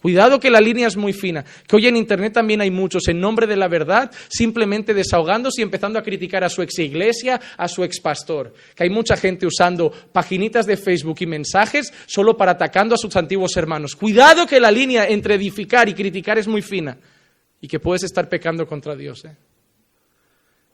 Speaker 1: Cuidado que la línea es muy fina, que hoy en internet también hay muchos en nombre de la verdad, simplemente desahogándose y empezando a criticar a su ex iglesia, a su ex pastor. Que hay mucha gente usando paginitas de Facebook y mensajes solo para atacando a sus antiguos hermanos. Cuidado que la línea entre edificar y criticar es muy fina y que puedes estar pecando contra Dios.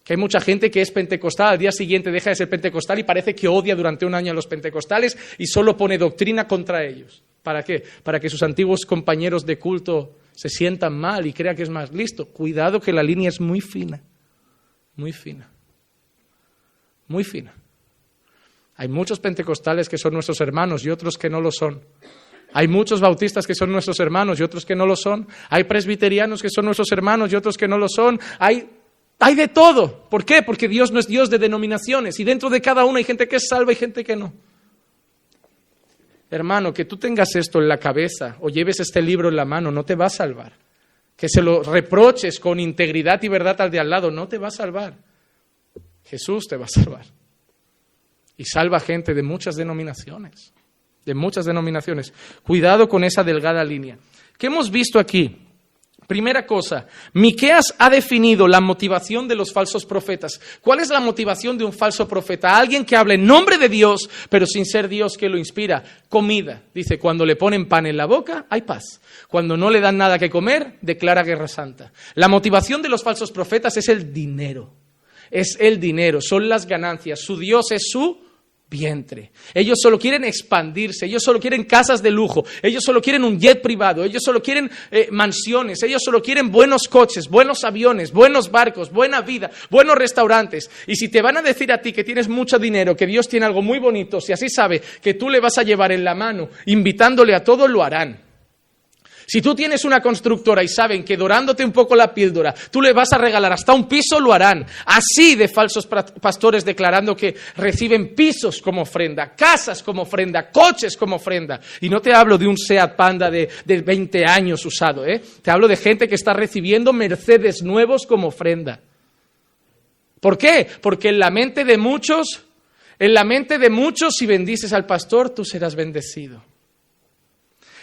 Speaker 1: Que hay mucha gente que es pentecostal, al día siguiente deja de ser pentecostal y parece que odia durante un año a los pentecostales y solo pone doctrina contra ellos. ¿Para qué? Para que sus antiguos compañeros de culto se sientan mal y crean que es más listo. Cuidado que la línea es muy fina, muy fina, muy fina. Hay muchos pentecostales que son nuestros hermanos y otros que no lo son. Hay muchos bautistas que son nuestros hermanos y otros que no lo son. Hay presbiterianos que son nuestros hermanos y otros que no lo son. Hay de todo. ¿Por qué? Porque Dios no es Dios de denominaciones y dentro de cada una hay gente que es salva y gente que no. Hermano, que tú tengas esto en la cabeza o lleves este libro en la mano no te va a salvar. Que se lo reproches con integridad y verdad al de al lado no te va a salvar. Jesús te va a salvar. Y salva gente de muchas denominaciones, de muchas denominaciones. Cuidado con esa delgada línea. ¿Qué hemos visto aquí? Primera cosa, Miqueas ha definido la motivación de los falsos profetas. ¿Cuál es la motivación de un falso profeta? Alguien que habla en nombre de Dios, pero sin ser Dios que lo inspira. Comida. Dice, cuando le ponen pan en la boca, hay paz. Cuando no le dan nada que comer, declara guerra santa. La motivación de los falsos profetas es el dinero. Es el dinero, son las ganancias. Su Dios es su vientre. Ellos solo quieren expandirse, ellos solo quieren casas de lujo, ellos solo quieren un jet privado, ellos solo quieren mansiones, ellos solo quieren buenos coches, buenos aviones, buenos barcos, buena vida, buenos restaurantes. Y si te van a decir a ti que tienes mucho dinero, que Dios tiene algo muy bonito, si así sabe que tú le vas a llevar en la mano, invitándole a todo, lo harán. Si tú tienes una constructora y saben que dorándote un poco la píldora, tú le vas a regalar hasta un piso, lo harán. Así de falsos pastores declarando que reciben pisos como ofrenda, casas como ofrenda, coches como ofrenda. Y no te hablo de un Seat Panda de 20 años usado, ¿eh? Te hablo de gente que está recibiendo Mercedes nuevos como ofrenda. ¿Por qué? Porque en la mente de muchos, si bendices al pastor, tú serás bendecido.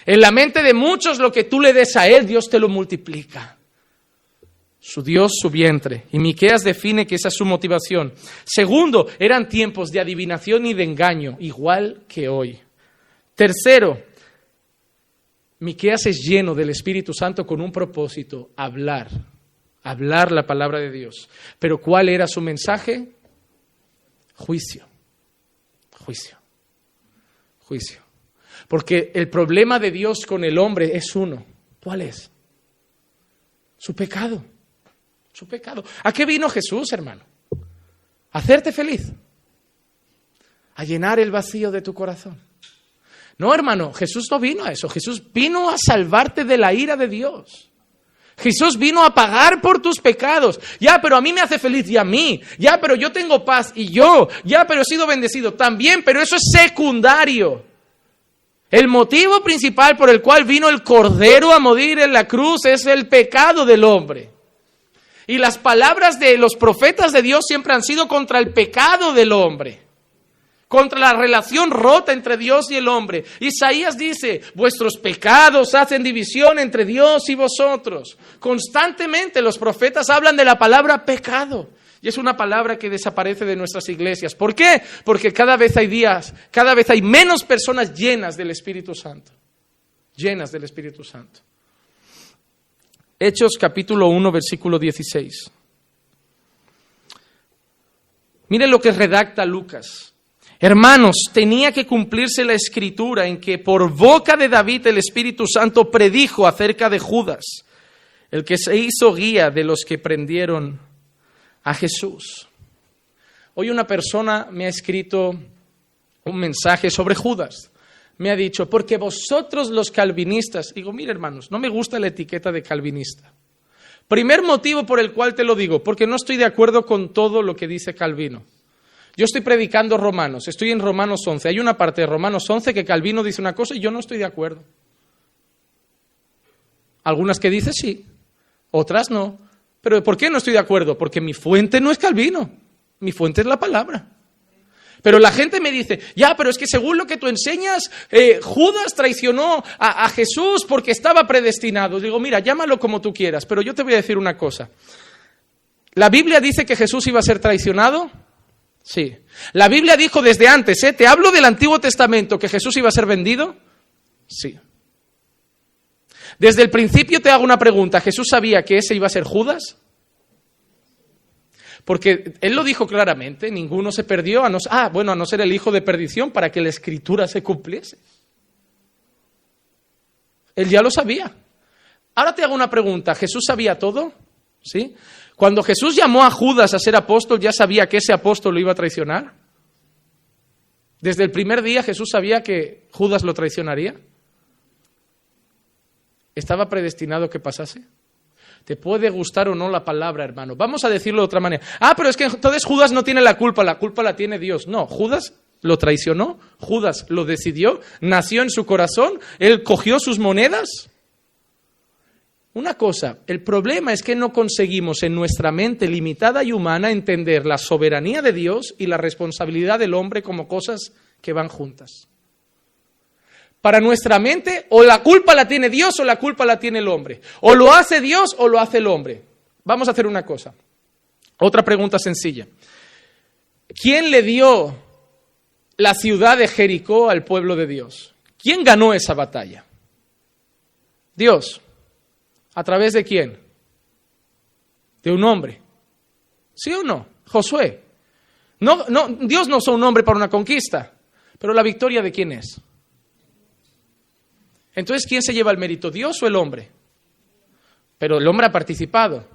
Speaker 1: En la mente de muchos, lo que tú le des a él, Dios te lo multiplica. Su Dios, su vientre. Y Miqueas define que esa es su motivación. Segundo, eran tiempos de adivinación y de engaño, igual que hoy. Tercero, Miqueas es lleno del Espíritu Santo con un propósito, hablar la palabra de Dios. Pero ¿cuál era su mensaje? Juicio. Porque el problema de Dios con el hombre es uno. ¿Cuál es? Su pecado. ¿A qué vino Jesús, hermano? A hacerte feliz. A llenar el vacío de tu corazón. No, hermano, Jesús no vino a eso. Jesús vino a salvarte de la ira de Dios. Jesús vino a pagar por tus pecados. Ya, pero a mí me hace feliz y a mí. Ya, pero yo tengo paz y yo. Ya, pero he sido bendecido también, pero eso es secundario. El motivo principal por el cual vino el Cordero a morir en la cruz es el pecado del hombre. Y las palabras de los profetas de Dios siempre han sido contra el pecado del hombre, contra la relación rota entre Dios y el hombre. Isaías dice, vuestros pecados hacen división entre Dios y vosotros. Constantemente los profetas hablan de la palabra pecado. Y es una palabra que desaparece de nuestras iglesias. ¿Por qué? Porque cada vez hay menos personas llenas del Espíritu Santo. Llenas del Espíritu Santo. Hechos capítulo 1, versículo 16. Miren lo que redacta Lucas. Hermanos, tenía que cumplirse la escritura en que por boca de David el Espíritu Santo predijo acerca de Judas, el que se hizo guía de los que prendieron a Jesús. Hoy una persona me ha escrito un mensaje sobre Judas. Me ha dicho, porque vosotros los calvinistas... Digo, mire hermanos, no me gusta la etiqueta de calvinista. Primer motivo por el cual te lo digo, porque no estoy de acuerdo con todo lo que dice Calvino. Yo estoy predicando Romanos, estoy en Romanos 11. Hay una parte de Romanos 11 que Calvino dice una cosa y yo no estoy de acuerdo. Algunas que dice sí, otras no. Pero ¿por qué no estoy de acuerdo? Porque mi fuente no es Calvino, mi fuente es la palabra. Pero la gente me dice, ya, pero es que según lo que tú enseñas, Judas traicionó a Jesús porque estaba predestinado. Digo, mira, llámalo como tú quieras, pero yo te voy a decir una cosa. ¿La Biblia dice que Jesús iba a ser traicionado? Sí. ¿La Biblia dijo desde antes, te hablo del Antiguo Testamento, que Jesús iba a ser vendido? Sí. Desde el principio te hago una pregunta, ¿Jesús sabía que ese iba a ser Judas? Porque él lo dijo claramente, ninguno se perdió, a no ser el hijo de perdición, para que la Escritura se cumpliese. Él ya lo sabía. Ahora te hago una pregunta, ¿Jesús sabía todo? ¿Sí? Cuando Jesús llamó a Judas a ser apóstol, ¿ya sabía que ese apóstol lo iba a traicionar? Desde el primer día Jesús sabía que Judas lo traicionaría. ¿Estaba predestinado que pasase? Te puede gustar o no la palabra, hermano. Vamos a decirlo de otra manera. Pero es que entonces Judas no tiene la culpa la tiene Dios. No, Judas lo traicionó, Judas lo decidió, nació en su corazón, él cogió sus monedas. Una cosa, el problema es que no conseguimos en nuestra mente limitada y humana entender la soberanía de Dios y la responsabilidad del hombre como cosas que van juntas. Para nuestra mente, o la culpa la tiene Dios o la culpa la tiene el hombre. O lo hace Dios o lo hace el hombre. Vamos a hacer una cosa. Otra pregunta sencilla. ¿Quién le dio la ciudad de Jericó al pueblo de Dios? ¿Quién ganó esa batalla? Dios. ¿A través de quién? De un hombre. ¿Sí o no? Josué. No, Dios no usó un hombre para una conquista, pero la victoria ¿de quién es? Entonces, ¿quién se lleva el mérito? ¿Dios o el hombre? Pero el hombre ha participado.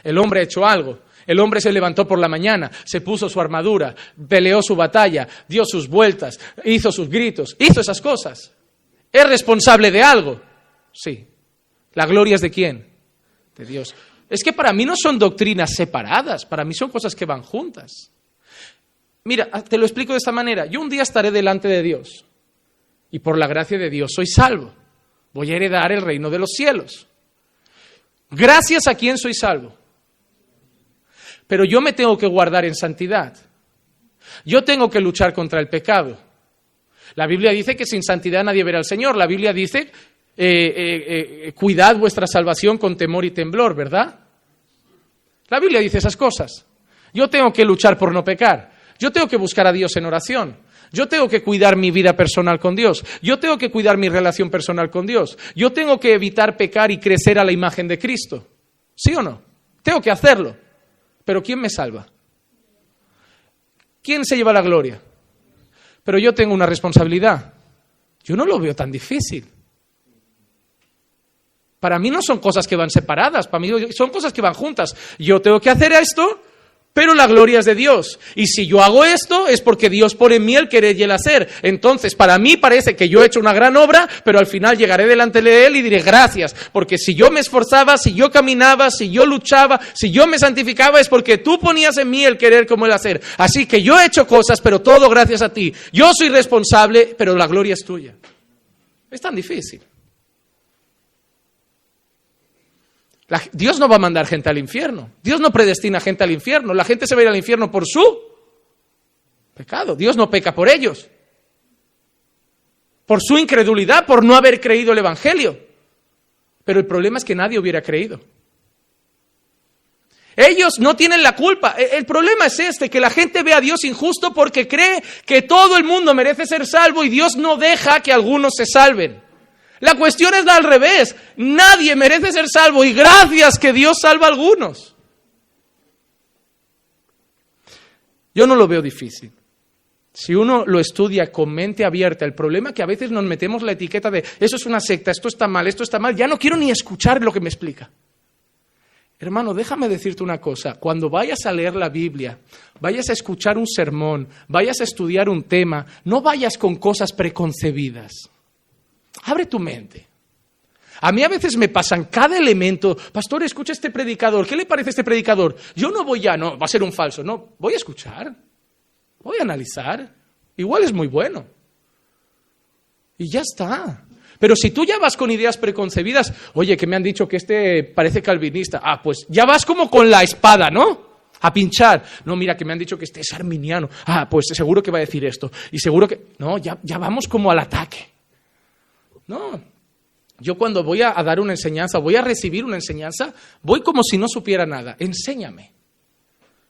Speaker 1: El hombre ha hecho algo. El hombre se levantó por la mañana, se puso su armadura, peleó su batalla, dio sus vueltas, hizo sus gritos, hizo esas cosas. ¿Es responsable de algo? Sí. ¿La gloria es de quién? De Dios. Es que para mí no son doctrinas separadas, para mí son cosas que van juntas. Mira, te lo explico de esta manera. Yo un día estaré delante de Dios y por la gracia de Dios soy salvo. Voy a heredar el reino de los cielos. ¿Gracias a quién soy salvo? Pero yo me tengo que guardar en santidad. Yo tengo que luchar contra el pecado. La Biblia dice que sin santidad nadie verá al Señor. La Biblia dice, cuidad vuestra salvación con temor y temblor, ¿verdad? La Biblia dice esas cosas. Yo tengo que luchar por no pecar. Yo tengo que buscar a Dios en oración. Yo tengo que cuidar mi vida personal con Dios. Yo tengo que cuidar mi relación personal con Dios. Yo tengo que evitar pecar y crecer a la imagen de Cristo. ¿Sí o no? Tengo que hacerlo. Pero ¿quién me salva? ¿Quién se lleva la gloria? Pero yo tengo una responsabilidad. Yo no lo veo tan difícil. Para mí no son cosas que van separadas, para mí son cosas que van juntas. Yo tengo que hacer esto, pero la gloria es de Dios. Y si yo hago esto, es porque Dios pone en mí el querer y el hacer. Entonces, para mí parece que yo he hecho una gran obra, pero al final llegaré delante de Él y diré gracias. Porque si yo me esforzaba, si yo caminaba, si yo luchaba, si yo me santificaba, es porque tú ponías en mí el querer como el hacer. Así que yo he hecho cosas, pero todo gracias a ti. Yo soy responsable, pero la gloria es tuya. Es tan difícil. Dios no va a mandar gente al infierno. Dios no predestina gente al infierno. La gente se va a ir al infierno por su pecado. Dios no peca por ellos. Por su incredulidad, por no haber creído el Evangelio. Pero el problema es que nadie hubiera creído. Ellos no tienen la culpa. El problema es que la gente ve a Dios injusto porque cree que todo el mundo merece ser salvo y Dios no deja que algunos se salven. La cuestión es al revés. Nadie merece ser salvo y gracias que Dios salva a algunos. Yo no lo veo difícil. Si uno lo estudia con mente abierta, el problema es que a veces nos metemos la etiqueta de eso es una secta, esto está mal, ya no quiero ni escuchar lo que me explica. Hermano, déjame decirte una cosa, cuando vayas a leer la Biblia, vayas a escuchar un sermón, vayas a estudiar un tema, no vayas con cosas preconcebidas. Abre tu mente. A mí a veces me pasan cada elemento. Pastor, escucha este predicador. ¿Qué le parece este predicador? Yo no voy no, va a ser un falso. No, voy a escuchar. Voy a analizar. Igual es muy bueno. Y ya está. Pero si tú ya vas con ideas preconcebidas, oye, que me han dicho que este parece calvinista. Pues ya vas como con la espada, ¿no? A pinchar. No, mira, que me han dicho que este es arminiano. Pues seguro que va a decir esto. Y seguro que... No, ya vamos como al ataque. No, yo cuando voy a dar una enseñanza, voy a recibir una enseñanza, voy como si no supiera nada. Enséñame.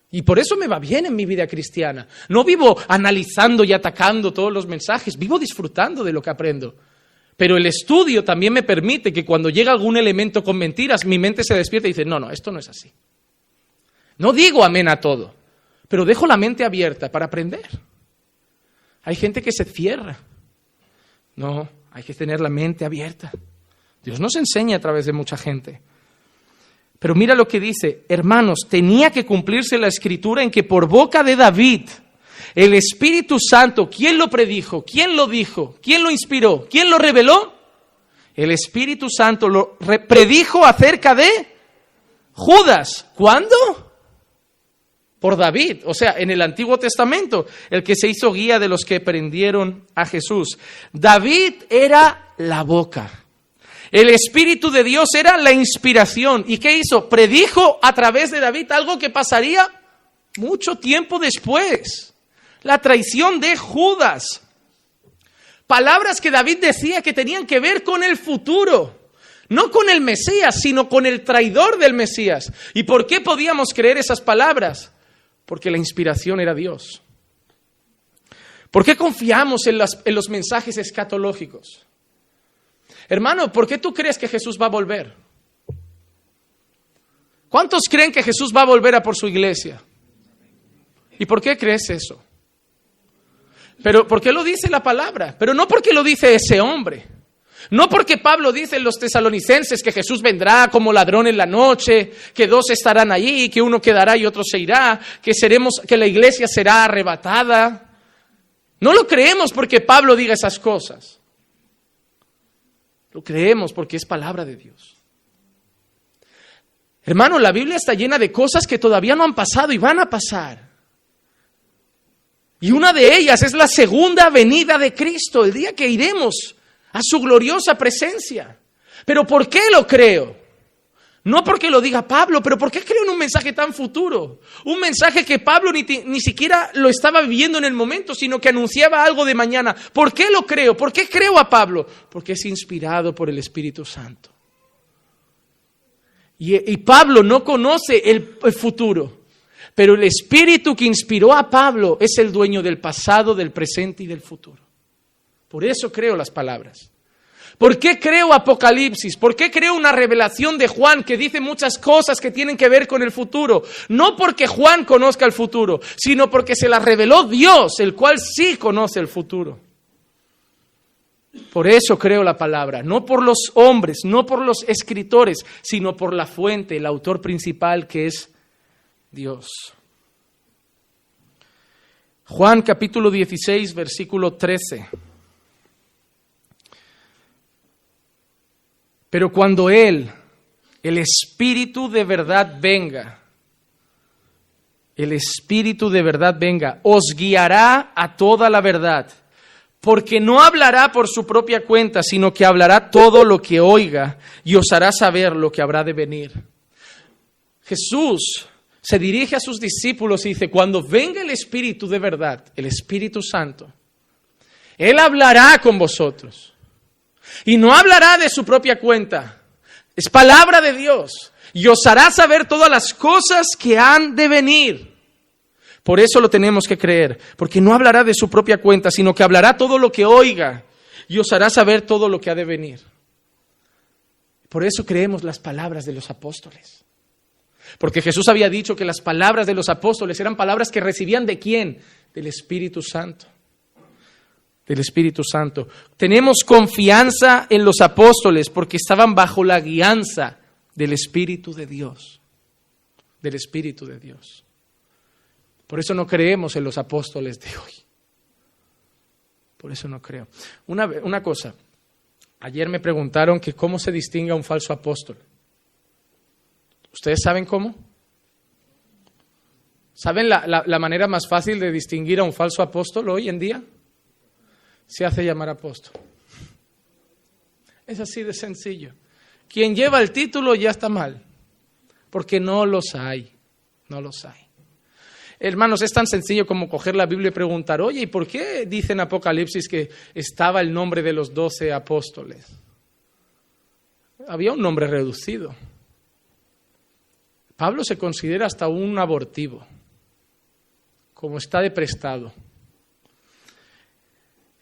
Speaker 1: Y por eso me va bien en mi vida cristiana. No vivo analizando y atacando todos los mensajes, vivo disfrutando de lo que aprendo. Pero el estudio también me permite que cuando llega algún elemento con mentiras, mi mente se despierta y dice, no, esto no es así. No digo amén a todo, pero dejo la mente abierta para aprender. Hay gente que se cierra. No. Hay que tener la mente abierta. Dios nos enseña a través de mucha gente. Pero mira lo que dice, hermanos, tenía que cumplirse la escritura en que por boca de David, el Espíritu Santo, ¿quién lo predijo? ¿Quién lo dijo? ¿Quién lo inspiró? ¿Quién lo reveló? El Espíritu Santo lo predijo acerca de Judas. ¿Cuándo? Por David, o sea, en el Antiguo Testamento, el que se hizo guía de los que prendieron a Jesús. David era la boca. El Espíritu de Dios era la inspiración. ¿Y qué hizo? Predijo a través de David algo que pasaría mucho tiempo después. La traición de Judas. Palabras que David decía que tenían que ver con el futuro. No con el Mesías, sino con el traidor del Mesías. ¿Y por qué podíamos creer esas palabras? Porque la inspiración era Dios. ¿Por qué confiamos en los mensajes escatológicos? Hermano, ¿por qué tú crees que Jesús va a volver? ¿Cuántos creen que Jesús va a volver a por su iglesia? ¿Y por qué crees eso? Pero ¿por qué lo dice la palabra? Pero no porque lo dice ese hombre. No porque Pablo dice en los tesalonicenses que Jesús vendrá como ladrón en la noche, que 2 estarán allí, que 1 quedará y otro se irá, que la iglesia será arrebatada. No lo creemos porque Pablo diga esas cosas. Lo creemos porque es palabra de Dios. Hermano, la Biblia está llena de cosas que todavía no han pasado y van a pasar. Y una de ellas es la segunda venida de Cristo, el día que iremos a su gloriosa presencia. ¿Pero por qué lo creo? No porque lo diga Pablo, pero ¿por qué creo en un mensaje tan futuro? Un mensaje que Pablo ni siquiera lo estaba viviendo en el momento, sino que anunciaba algo de mañana. ¿Por qué lo creo? ¿Por qué creo a Pablo? Porque es inspirado por el Espíritu Santo. Y Pablo no conoce el futuro, pero el Espíritu que inspiró a Pablo es el dueño del pasado, del presente y del futuro. Por eso creo las palabras. ¿Por qué creo Apocalipsis? ¿Por qué creo una revelación de Juan que dice muchas cosas que tienen que ver con el futuro? No porque Juan conozca el futuro, sino porque se las reveló Dios, el cual sí conoce el futuro. Por eso creo la palabra, no por los hombres, no por los escritores, sino por la fuente, el autor principal que es Dios. Juan capítulo 16, versículo 13. Pero cuando Él, el Espíritu de verdad venga, os guiará a toda la verdad. Porque no hablará por su propia cuenta, sino que hablará todo lo que oiga y os hará saber lo que habrá de venir. Jesús se dirige a sus discípulos y dice, cuando venga el Espíritu de verdad, el Espíritu Santo, Él hablará con vosotros. Y no hablará de su propia cuenta. Es palabra de Dios. Y os hará saber todas las cosas que han de venir. Por eso lo tenemos que creer, porque no hablará de su propia cuenta, sino que hablará todo lo que oiga y os hará saber todo lo que ha de venir. Por eso creemos las palabras de los apóstoles. Porque Jesús había dicho que las palabras de los apóstoles eran palabras que recibían ¿de quién? Del Espíritu Santo. Del Espíritu Santo. Tenemos confianza en los apóstoles porque estaban bajo la guianza del Espíritu de Dios. Del Espíritu de Dios. Por eso no creemos en los apóstoles de hoy. Por eso no creo. Una cosa. Ayer me preguntaron que cómo se distingue a un falso apóstol. ¿Ustedes saben cómo? ¿Saben la manera más fácil de distinguir a un falso apóstol hoy en día? Se hace llamar apóstol. Es así de sencillo. Quien lleva el título ya está mal. Porque no los hay. No los hay. Hermanos, es tan sencillo como coger la Biblia y preguntar, oye, ¿y por qué dice en Apocalipsis que estaba el nombre de los 12 apóstoles? Había un nombre reducido. Pablo se considera hasta un abortivo, como está de prestado.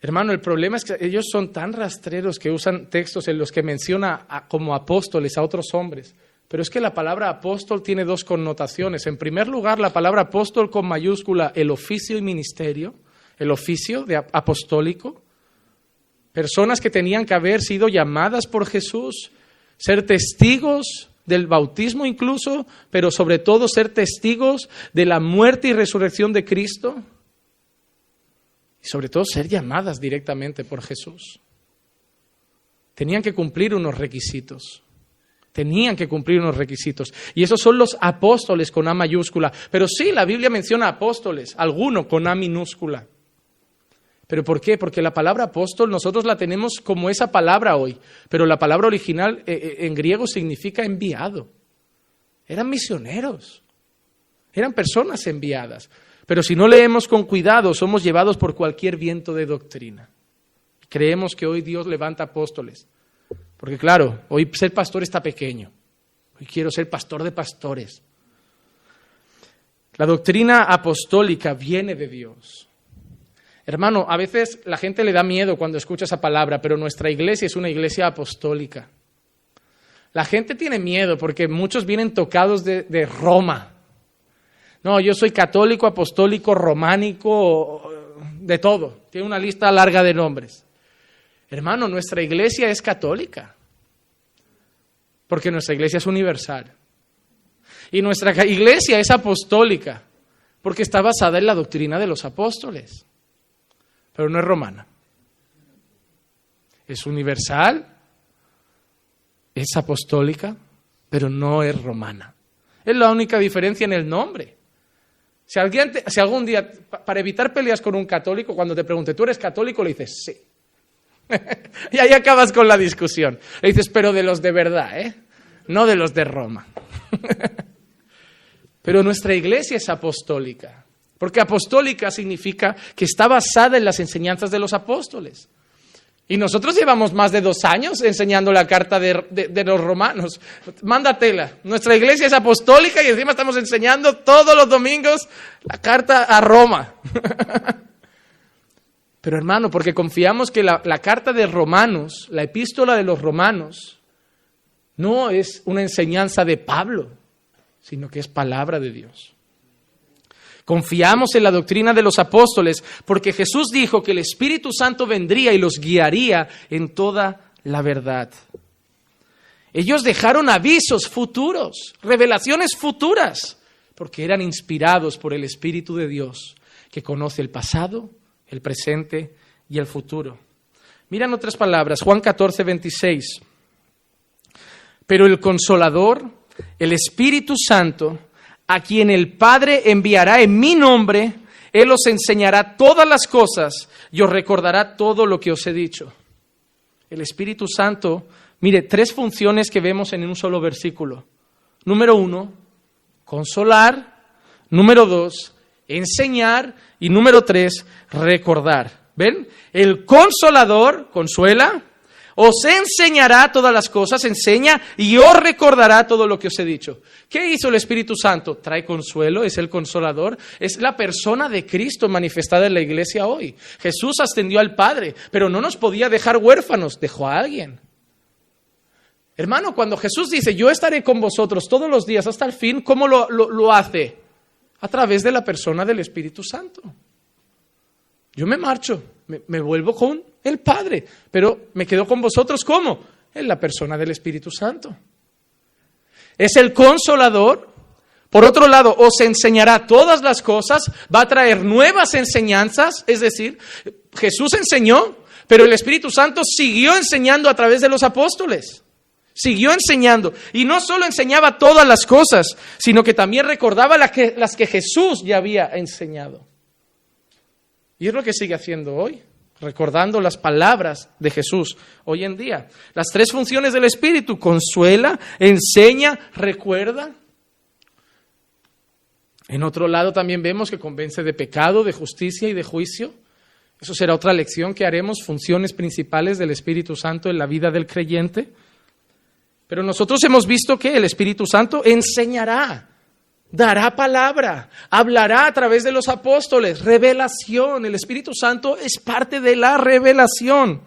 Speaker 1: Hermano, el problema es que ellos son tan rastreros que usan textos en los que menciona como apóstoles a otros hombres. Pero es que la palabra apóstol tiene 2 connotaciones. En primer lugar, la palabra apóstol con mayúscula, el oficio y ministerio, el oficio de apostólico. Personas que tenían que haber sido llamadas por Jesús, ser testigos del bautismo incluso, pero sobre todo ser testigos de la muerte y resurrección de Cristo. Y sobre todo ser llamadas directamente por Jesús. Tenían que cumplir unos requisitos. Y esos son los apóstoles con A mayúscula. Pero sí, la Biblia menciona apóstoles, alguno con A minúscula. ¿Pero por qué? Porque la palabra apóstol nosotros la tenemos como esa palabra hoy. Pero la palabra original en griego significa enviado. Eran misioneros. Eran personas enviadas. Pero si no leemos con cuidado, somos llevados por cualquier viento de doctrina. Creemos que hoy Dios levanta apóstoles. Porque claro, hoy ser pastor está pequeño. Hoy quiero ser pastor de pastores. La doctrina apostólica viene de Dios. Hermano, a veces la gente le da miedo cuando escucha esa palabra, pero nuestra iglesia es una iglesia apostólica. La gente tiene miedo porque muchos vienen tocados de Roma. No, yo soy católico, apostólico, románico, de todo. Tiene una lista larga de nombres. Hermano, nuestra iglesia es católica, porque nuestra iglesia es universal. Y nuestra iglesia es apostólica, porque está basada en la doctrina de los apóstoles, pero no es romana. Es universal, es apostólica, pero no es romana. Es la única diferencia en el nombre. Si algún día, para evitar peleas con un católico, cuando te pregunte, ¿tú eres católico?, le dices, sí. Y ahí acabas con la discusión. Le dices, pero de los de verdad, no de los de Roma. Pero nuestra iglesia es apostólica, porque apostólica significa que está basada en las enseñanzas de los apóstoles. Y nosotros llevamos más de 2 años enseñando la carta de los romanos. Mándatela. Nuestra iglesia es apostólica y encima estamos enseñando todos los domingos la carta a Roma. Pero hermano, porque confiamos que la carta de Romanos, la epístola de los romanos, no es una enseñanza de Pablo, sino que es palabra de Dios. Confiamos en la doctrina de los apóstoles porque Jesús dijo que el Espíritu Santo vendría y los guiaría en toda la verdad. Ellos dejaron avisos futuros, revelaciones futuras, porque eran inspirados por el Espíritu de Dios, que conoce el pasado, el presente y el futuro. Miran otras palabras, Juan 14, 26. Pero el Consolador, el Espíritu Santo, a quien el Padre enviará en mi nombre, Él os enseñará todas las cosas y os recordará todo lo que os he dicho. El Espíritu Santo, mire, 3 funciones que vemos en un solo versículo. Número 1, consolar. Número 2, enseñar. Y número 3, recordar. ¿Ven? El Consolador consuela, os enseñará todas las cosas, enseña y os recordará todo lo que os he dicho. ¿Qué hizo el Espíritu Santo? Trae consuelo, es el Consolador, es la persona de Cristo manifestada en la iglesia hoy. Jesús ascendió al Padre, pero no nos podía dejar huérfanos, dejó a alguien. Hermano, cuando Jesús dice, yo estaré con vosotros todos los días hasta el fin, ¿cómo lo hace? A través de la persona del Espíritu Santo. Yo me marcho, me vuelvo con el Padre, pero me quedo con vosotros, ¿cómo? En la persona del Espíritu Santo. Es el Consolador. Por otro lado, os enseñará todas las cosas, va a traer nuevas enseñanzas, es decir, Jesús enseñó, pero el Espíritu Santo siguió enseñando a través de los apóstoles. Siguió enseñando, y no solo enseñaba todas las cosas, sino que también recordaba las que Jesús ya había enseñado. Y es lo que sigue haciendo hoy, recordando las palabras de Jesús hoy en día. Las 3 funciones del Espíritu: consuela, enseña, recuerda. En otro lado también vemos que convence de pecado, de justicia y de juicio. Eso será otra lección que haremos, funciones principales del Espíritu Santo en la vida del creyente. Pero nosotros hemos visto que el Espíritu Santo enseñará, dará palabra, hablará a través de los apóstoles, revelación. El Espíritu Santo es parte de la revelación.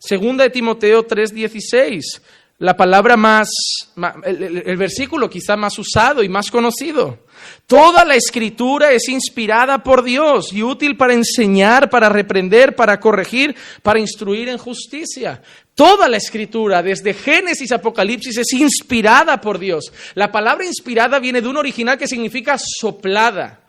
Speaker 1: 2 de Timoteo 3:16, la palabra el versículo quizá más usado y más conocido. Toda la Escritura es inspirada por Dios y útil para enseñar, para reprender, para corregir, para instruir en justicia. Toda la Escritura, desde Génesis a Apocalipsis, es inspirada por Dios. La palabra inspirada viene de un original que significa soplada.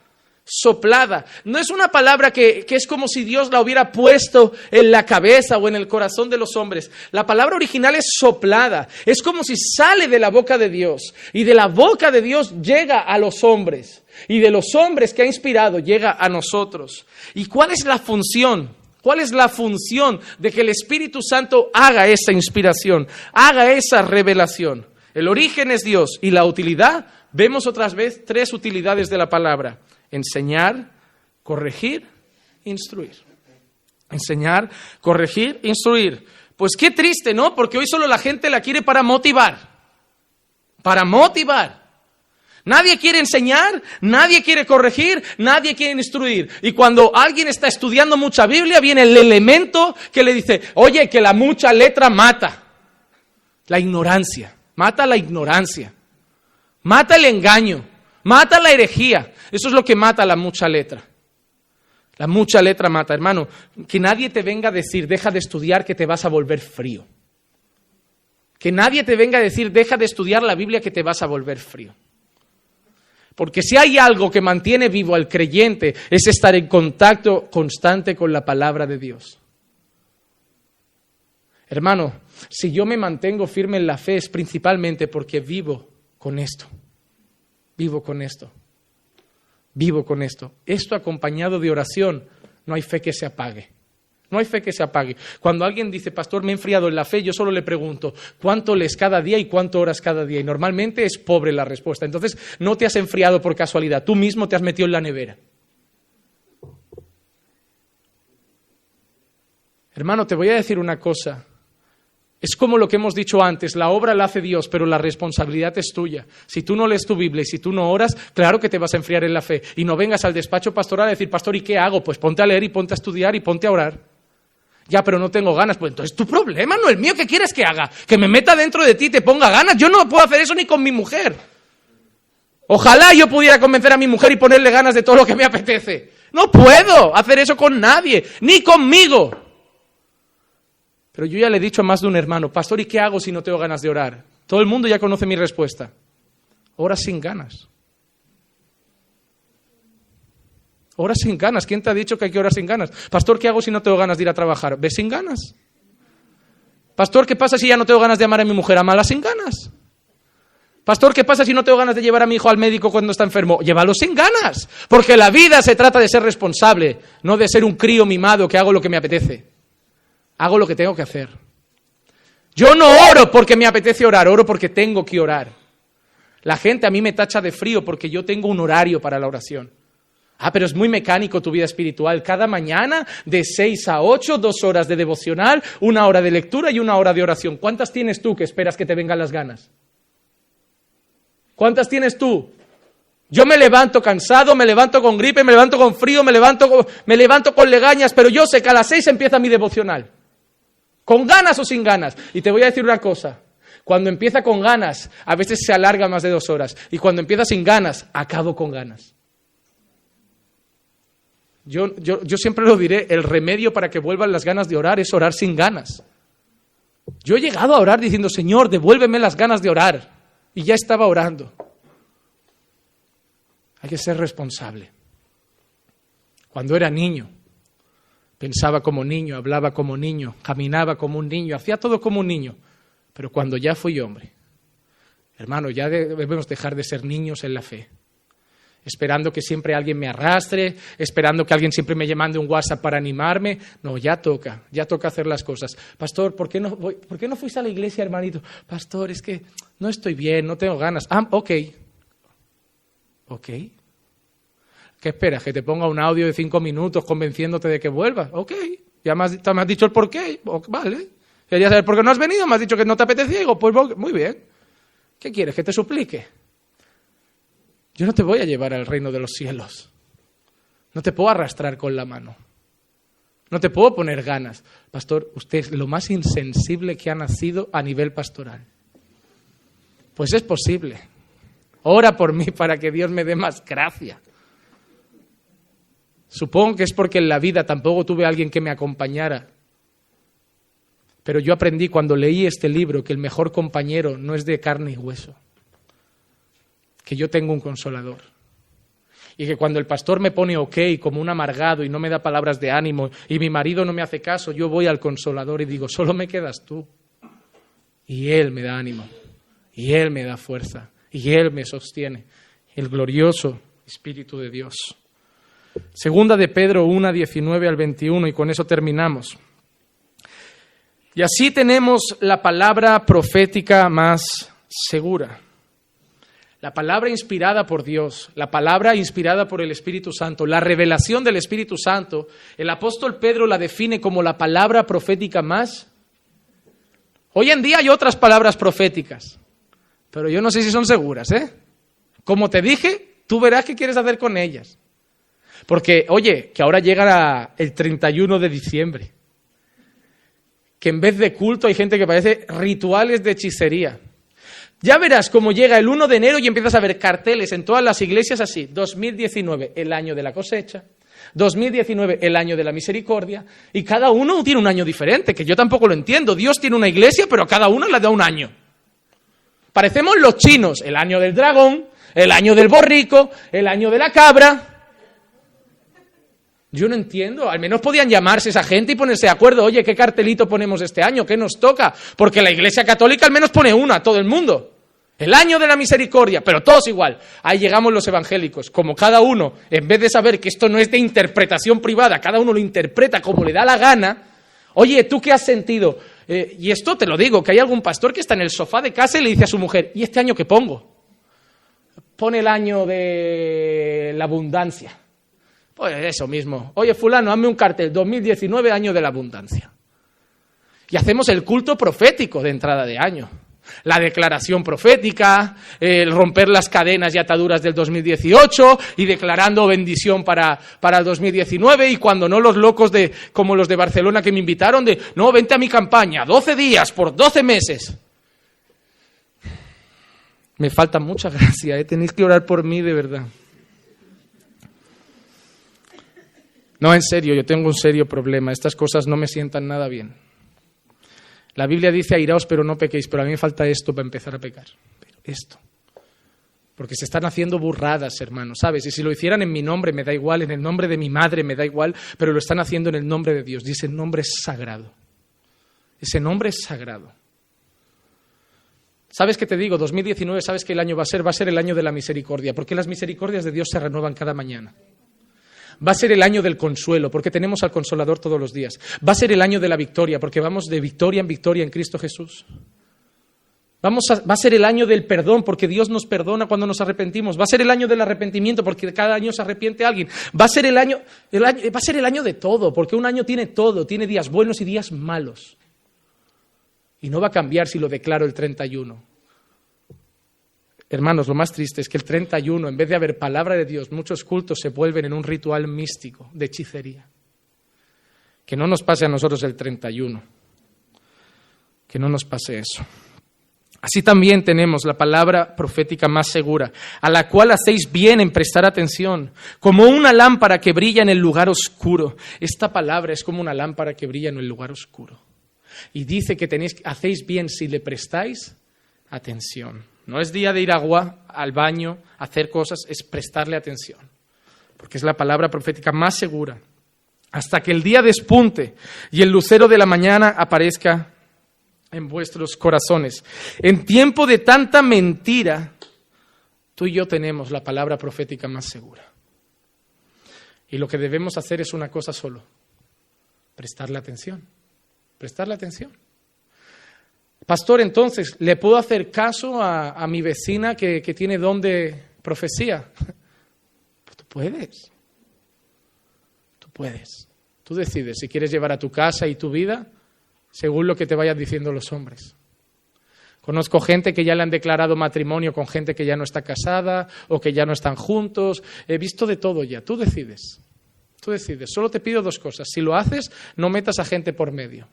Speaker 1: Soplada. No es una palabra que es como si Dios la hubiera puesto en la cabeza o en el corazón de los hombres. La palabra original es soplada. Es como si sale de la boca de Dios. Y de la boca de Dios llega a los hombres. Y de los hombres que ha inspirado llega a nosotros. ¿Y cuál es la función? ¿Cuál es la función de que el Espíritu Santo haga esa inspiración, haga esa revelación? El origen es Dios y la utilidad, vemos otras veces 3 utilidades de la palabra: enseñar, corregir, instruir. Enseñar, corregir, instruir. Pues qué triste, ¿no? Porque hoy solo la gente la quiere para motivar. Para motivar. Nadie quiere enseñar, nadie quiere corregir, nadie quiere instruir. Y cuando alguien está estudiando mucha Biblia, viene el elemento que le dice, oye, que la mucha letra mata. La ignorancia. Mata la ignorancia. Mata el engaño. Mata la herejía. Eso es lo que mata la mucha letra. La mucha letra mata, hermano. Que nadie te venga a decir, deja de estudiar que te vas a volver frío. Que nadie te venga a decir, deja de estudiar la Biblia que te vas a volver frío. Porque si hay algo que mantiene vivo al creyente, es estar en contacto constante con la palabra de Dios. Hermano, si yo me mantengo firme en la fe es principalmente porque vivo con esto. Vivo con esto. Vivo con esto. Esto acompañado de oración, no hay fe que se apague. No hay fe que se apague. Cuando alguien dice, pastor, me he enfriado en la fe, yo solo le pregunto, ¿cuánto lees cada día y cuánto oras cada día? Y normalmente es pobre la respuesta. Entonces, no te has enfriado por casualidad. Tú mismo te has metido en la nevera. Hermano, te voy a decir una cosa. Es como lo que hemos dicho antes, la obra la hace Dios, pero la responsabilidad es tuya. Si tú no lees tu Biblia y si tú no oras, claro que te vas a enfriar en la fe. Y no vengas al despacho pastoral a decir, pastor, ¿y qué hago? Pues ponte a leer y ponte a estudiar y ponte a orar. Ya, pero no tengo ganas. Pues entonces tu problema, no el mío. ¿Qué quieres que haga? ¿Que me meta dentro de ti y te ponga ganas? Yo no puedo hacer eso ni con mi mujer. Ojalá yo pudiera convencer a mi mujer y ponerle ganas de todo lo que me apetece. No puedo hacer eso con nadie, ni conmigo. Pero yo ya le he dicho a más de un hermano, pastor, ¿y qué hago si no tengo ganas de orar? Todo el mundo ya conoce mi respuesta. Ora sin ganas. Ora sin ganas. ¿Quién te ha dicho que hay que orar sin ganas? Pastor, ¿qué hago si no tengo ganas de ir a trabajar? Ve sin ganas. Pastor, ¿qué pasa si ya no tengo ganas de amar a mi mujer? Amala sin ganas. Pastor, ¿qué pasa si no tengo ganas de llevar a mi hijo al médico cuando está enfermo? Llévalo sin ganas. Porque la vida se trata de ser responsable, no de ser un crío mimado que hago lo que me apetece. Hago lo que tengo que hacer. Yo no oro porque me apetece orar, oro porque tengo que orar. La gente a mí me tacha de frío porque yo tengo un horario para la oración. Ah, pero es muy mecánico tu vida espiritual. Cada mañana, de 6 a 8, 2 horas de devocional, 1 hora de lectura y 1 hora de oración. ¿Cuántas tienes tú que esperas que te vengan las ganas? ¿Cuántas tienes tú? Yo me levanto cansado, me levanto con gripe, me levanto con frío, me levanto con legañas, pero yo sé que a las 6 empieza mi devocional. ¿Con ganas o sin ganas? Y te voy a decir una cosa. Cuando empieza con ganas, a veces se alarga más de 2 horas. Y cuando empieza sin ganas, acabo con ganas. Yo siempre lo diré, el remedio para que vuelvan las ganas de orar es orar sin ganas. Yo he llegado a orar diciendo, Señor, devuélveme las ganas de orar. Y ya estaba orando. Hay que ser responsable. Cuando era niño, pensaba como niño, hablaba como niño, caminaba como un niño, hacía todo como un niño. Pero cuando ya fui hombre, hermano, ya debemos dejar de ser niños en la fe. Esperando que siempre alguien me arrastre, esperando que alguien siempre me mande un WhatsApp para animarme. No, ya toca hacer las cosas. Pastor, ¿por qué no fuiste a la iglesia, hermanito? Pastor, es que no estoy bien, no tengo ganas. Ok. ¿Qué esperas? ¿Que te ponga un audio de 5 minutos convenciéndote de que vuelvas? Ok, ya me has dicho el porqué. Vale. ¿Querías saber por qué no has venido? Me has dicho que no te apetecía. Digo, pues muy bien. ¿Qué quieres? ¿Que te suplique? Yo no te voy a llevar al reino de los cielos. No te puedo arrastrar con la mano. No te puedo poner ganas. Pastor, usted es lo más insensible que ha nacido a nivel pastoral. Pues es posible. Ora por mí para que Dios me dé más gracia. Supongo que es porque en la vida tampoco tuve a alguien que me acompañara. Pero yo aprendí cuando leí este libro que el mejor compañero no es de carne y hueso. Que yo tengo un consolador. Y que cuando el pastor me pone ok como un amargado y no me da palabras de ánimo y mi marido no me hace caso, yo voy al consolador y digo, solo me quedas tú. Y Él me da ánimo. Y Él me da fuerza. Y Él me sostiene. El glorioso Espíritu de Dios. Segunda de Pedro 1, 19 al 21, y con eso terminamos. Y así tenemos la palabra profética más segura. La palabra inspirada por Dios, la palabra inspirada por el Espíritu Santo, la revelación del Espíritu Santo, el apóstol Pedro la define como la palabra profética más. Hoy en día hay otras palabras proféticas, pero yo no sé si son seguras, ¿eh? Como te dije, tú verás qué quieres hacer con ellas. Porque, oye, que ahora llega el 31 de diciembre, que en vez de culto hay gente que parece rituales de hechicería. Ya verás cómo llega el 1 de enero y empiezas a ver carteles en todas las iglesias así. 2019, el año de la cosecha. 2019, el año de la misericordia. Y cada uno tiene un año diferente, que yo tampoco lo entiendo. Dios tiene una iglesia, pero a cada uno le da un año. Parecemos los chinos. El año del dragón, el año del borrico, el año de la cabra. Yo no entiendo, al menos podían llamarse esa gente y ponerse de acuerdo. Oye, ¿qué cartelito ponemos este año? ¿Qué nos toca? Porque la Iglesia Católica al menos pone una a todo el mundo. El año de la misericordia, pero todos igual. Ahí llegamos los evangélicos, como cada uno, en vez de saber que esto no es de interpretación privada, cada uno lo interpreta como le da la gana. Oye, ¿tú qué has sentido? Y esto te lo digo, que hay algún pastor que está en el sofá de casa y le dice a su mujer, ¿y este año qué pongo? Pone el año de la abundancia. Pues eso mismo. Oye, fulano, hazme un cartel, 2019, año de la abundancia. Y hacemos el culto profético de entrada de año. La declaración profética, el romper las cadenas y ataduras del 2018 y declarando bendición para el 2019. Y cuando no, los locos como los de Barcelona que me invitaron no, vente a mi campaña, 12 días por 12 meses. Me falta mucha gracia, tenéis que orar por mí de verdad. No, en serio, yo tengo un serio problema. Estas cosas no me sientan nada bien. La Biblia dice airaos pero no pequéis, pero a mí me falta esto para empezar a pecar. Pero esto. Porque se están haciendo burradas, hermanos, ¿sabes? Y si lo hicieran en mi nombre me da igual, en el nombre de mi madre me da igual, pero lo están haciendo en el nombre de Dios. Y ese nombre es sagrado. Ese nombre es sagrado. ¿Sabes qué te digo? 2019, ¿sabes qué el año va a ser? Va a ser el año de la misericordia, porque las misericordias de Dios se renuevan cada mañana. Va a ser el año del consuelo, porque tenemos al Consolador todos los días. Va a ser el año de la victoria, porque vamos de victoria en Cristo Jesús. Va a ser el año del perdón, porque Dios nos perdona cuando nos arrepentimos. Va a ser el año del arrepentimiento, porque cada año se arrepiente alguien. Va a ser el año de todo, porque un año tiene todo, tiene días buenos y días malos. Y no va a cambiar si lo declaro el 31. Hermanos, lo más triste es que el 31, en vez de haber palabra de Dios, muchos cultos se vuelven en un ritual místico de hechicería. Que no nos pase a nosotros el 31. Que no nos pase eso. Así también tenemos la palabra profética más segura, a la cual hacéis bien en prestar atención, como una lámpara que brilla en el lugar oscuro. Esta palabra es como una lámpara que brilla en el lugar oscuro. Y dice que hacéis bien si le prestáis atención. No es día de ir al baño, hacer cosas, es prestarle atención. Porque es la palabra profética más segura. Hasta que el día despunte y el lucero de la mañana aparezca en vuestros corazones. En tiempo de tanta mentira, tú y yo tenemos la palabra profética más segura. Y lo que debemos hacer es una cosa solo: prestarle atención. Prestarle atención. Pastor, entonces, ¿le puedo hacer caso a mi vecina que tiene don de profecía? Pues tú puedes. Tú puedes. Tú decides si quieres llevar a tu casa y tu vida según lo que te vayan diciendo los hombres. Conozco gente que ya le han declarado matrimonio con gente que ya no está casada o que ya no están juntos. He visto de todo ya. Tú decides. Tú decides. Solo te pido dos cosas. Si lo haces, no metas a gente por medio.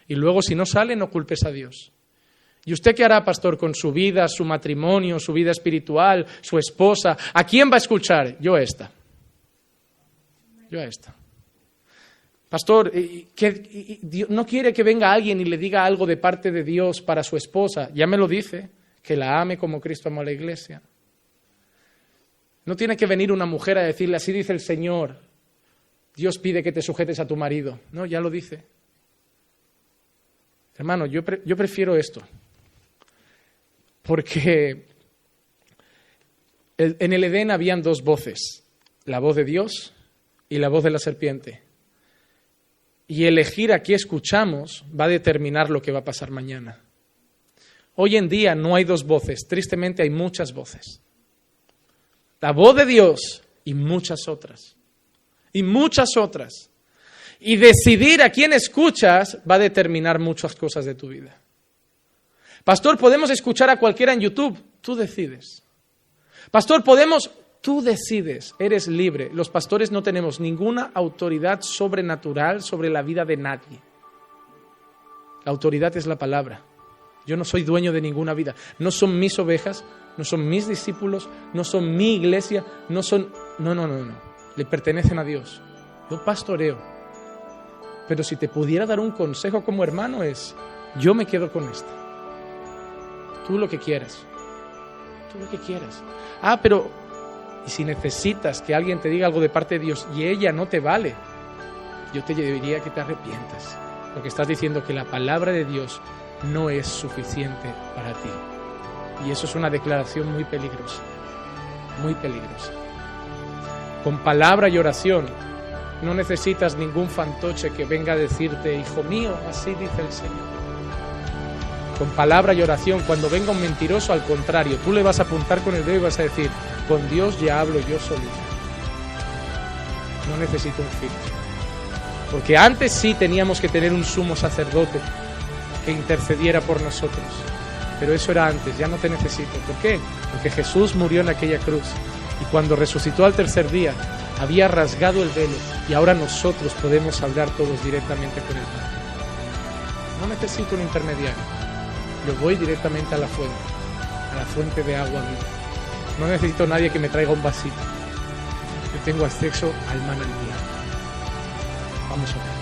Speaker 1: Y luego, si no sale, no culpes a Dios. ¿Y usted qué hará, pastor, con su vida, su matrimonio, su vida espiritual, su esposa? ¿A quién va a escuchar? Yo a esta. Yo a esta. Pastor, ¿no quiere que venga alguien y le diga algo de parte de Dios para su esposa? Ya me lo dice, que la ame como Cristo amó a la iglesia. No tiene que venir una mujer a decirle, así dice el Señor, Dios pide que te sujetes a tu marido. No, ya lo dice. Hermano, yo prefiero esto, porque en el Edén habían dos voces, la voz de Dios y la voz de la serpiente. Y elegir a qué escuchamos va a determinar lo que va a pasar mañana. Hoy en día no hay dos voces, tristemente hay muchas voces. La voz de Dios y muchas otras. Y muchas otras. Y decidir a quién escuchas va a determinar muchas cosas de tu vida. Pastor, podemos escuchar a cualquiera en YouTube. Tú decides. Pastor, tú decides, eres libre. Los pastores no tenemos ninguna autoridad sobrenatural sobre la vida de nadie. La autoridad es la palabra. Yo no soy dueño de ninguna vida. No son mis ovejas, no son mis discípulos, no son mi iglesia, no. Le pertenecen a Dios. Yo pastoreo. Pero si te pudiera dar un consejo como hermano es, yo me quedo con esto. Tú lo que quieras. Tú lo que quieras. Pero y si necesitas que alguien te diga algo de parte de Dios y ella no te vale, yo te diría que te arrepientas. Porque estás diciendo que la palabra de Dios no es suficiente para ti. Y eso es una declaración muy peligrosa. Muy peligrosa. Con palabra y oración no necesitas ningún fantoche que venga a decirte, hijo mío, así dice el Señor. Con palabra y oración, cuando venga un mentiroso, al contrario, tú le vas a apuntar con el dedo y vas a decir, con Dios ya hablo yo solito. No necesito un filtro. Porque antes sí teníamos que tener un sumo sacerdote que intercediera por nosotros. Pero eso era antes, ya no te necesito. ¿Por qué? Porque Jesús murió en aquella cruz. Y cuando resucitó al tercer día, había rasgado el velo. Y ahora nosotros podemos hablar todos directamente con el Padre. No necesito un intermediario. Yo voy directamente a la fuente de agua viva. No necesito a nadie que me traiga un vasito. Yo tengo acceso al manantial. Vamos a ver.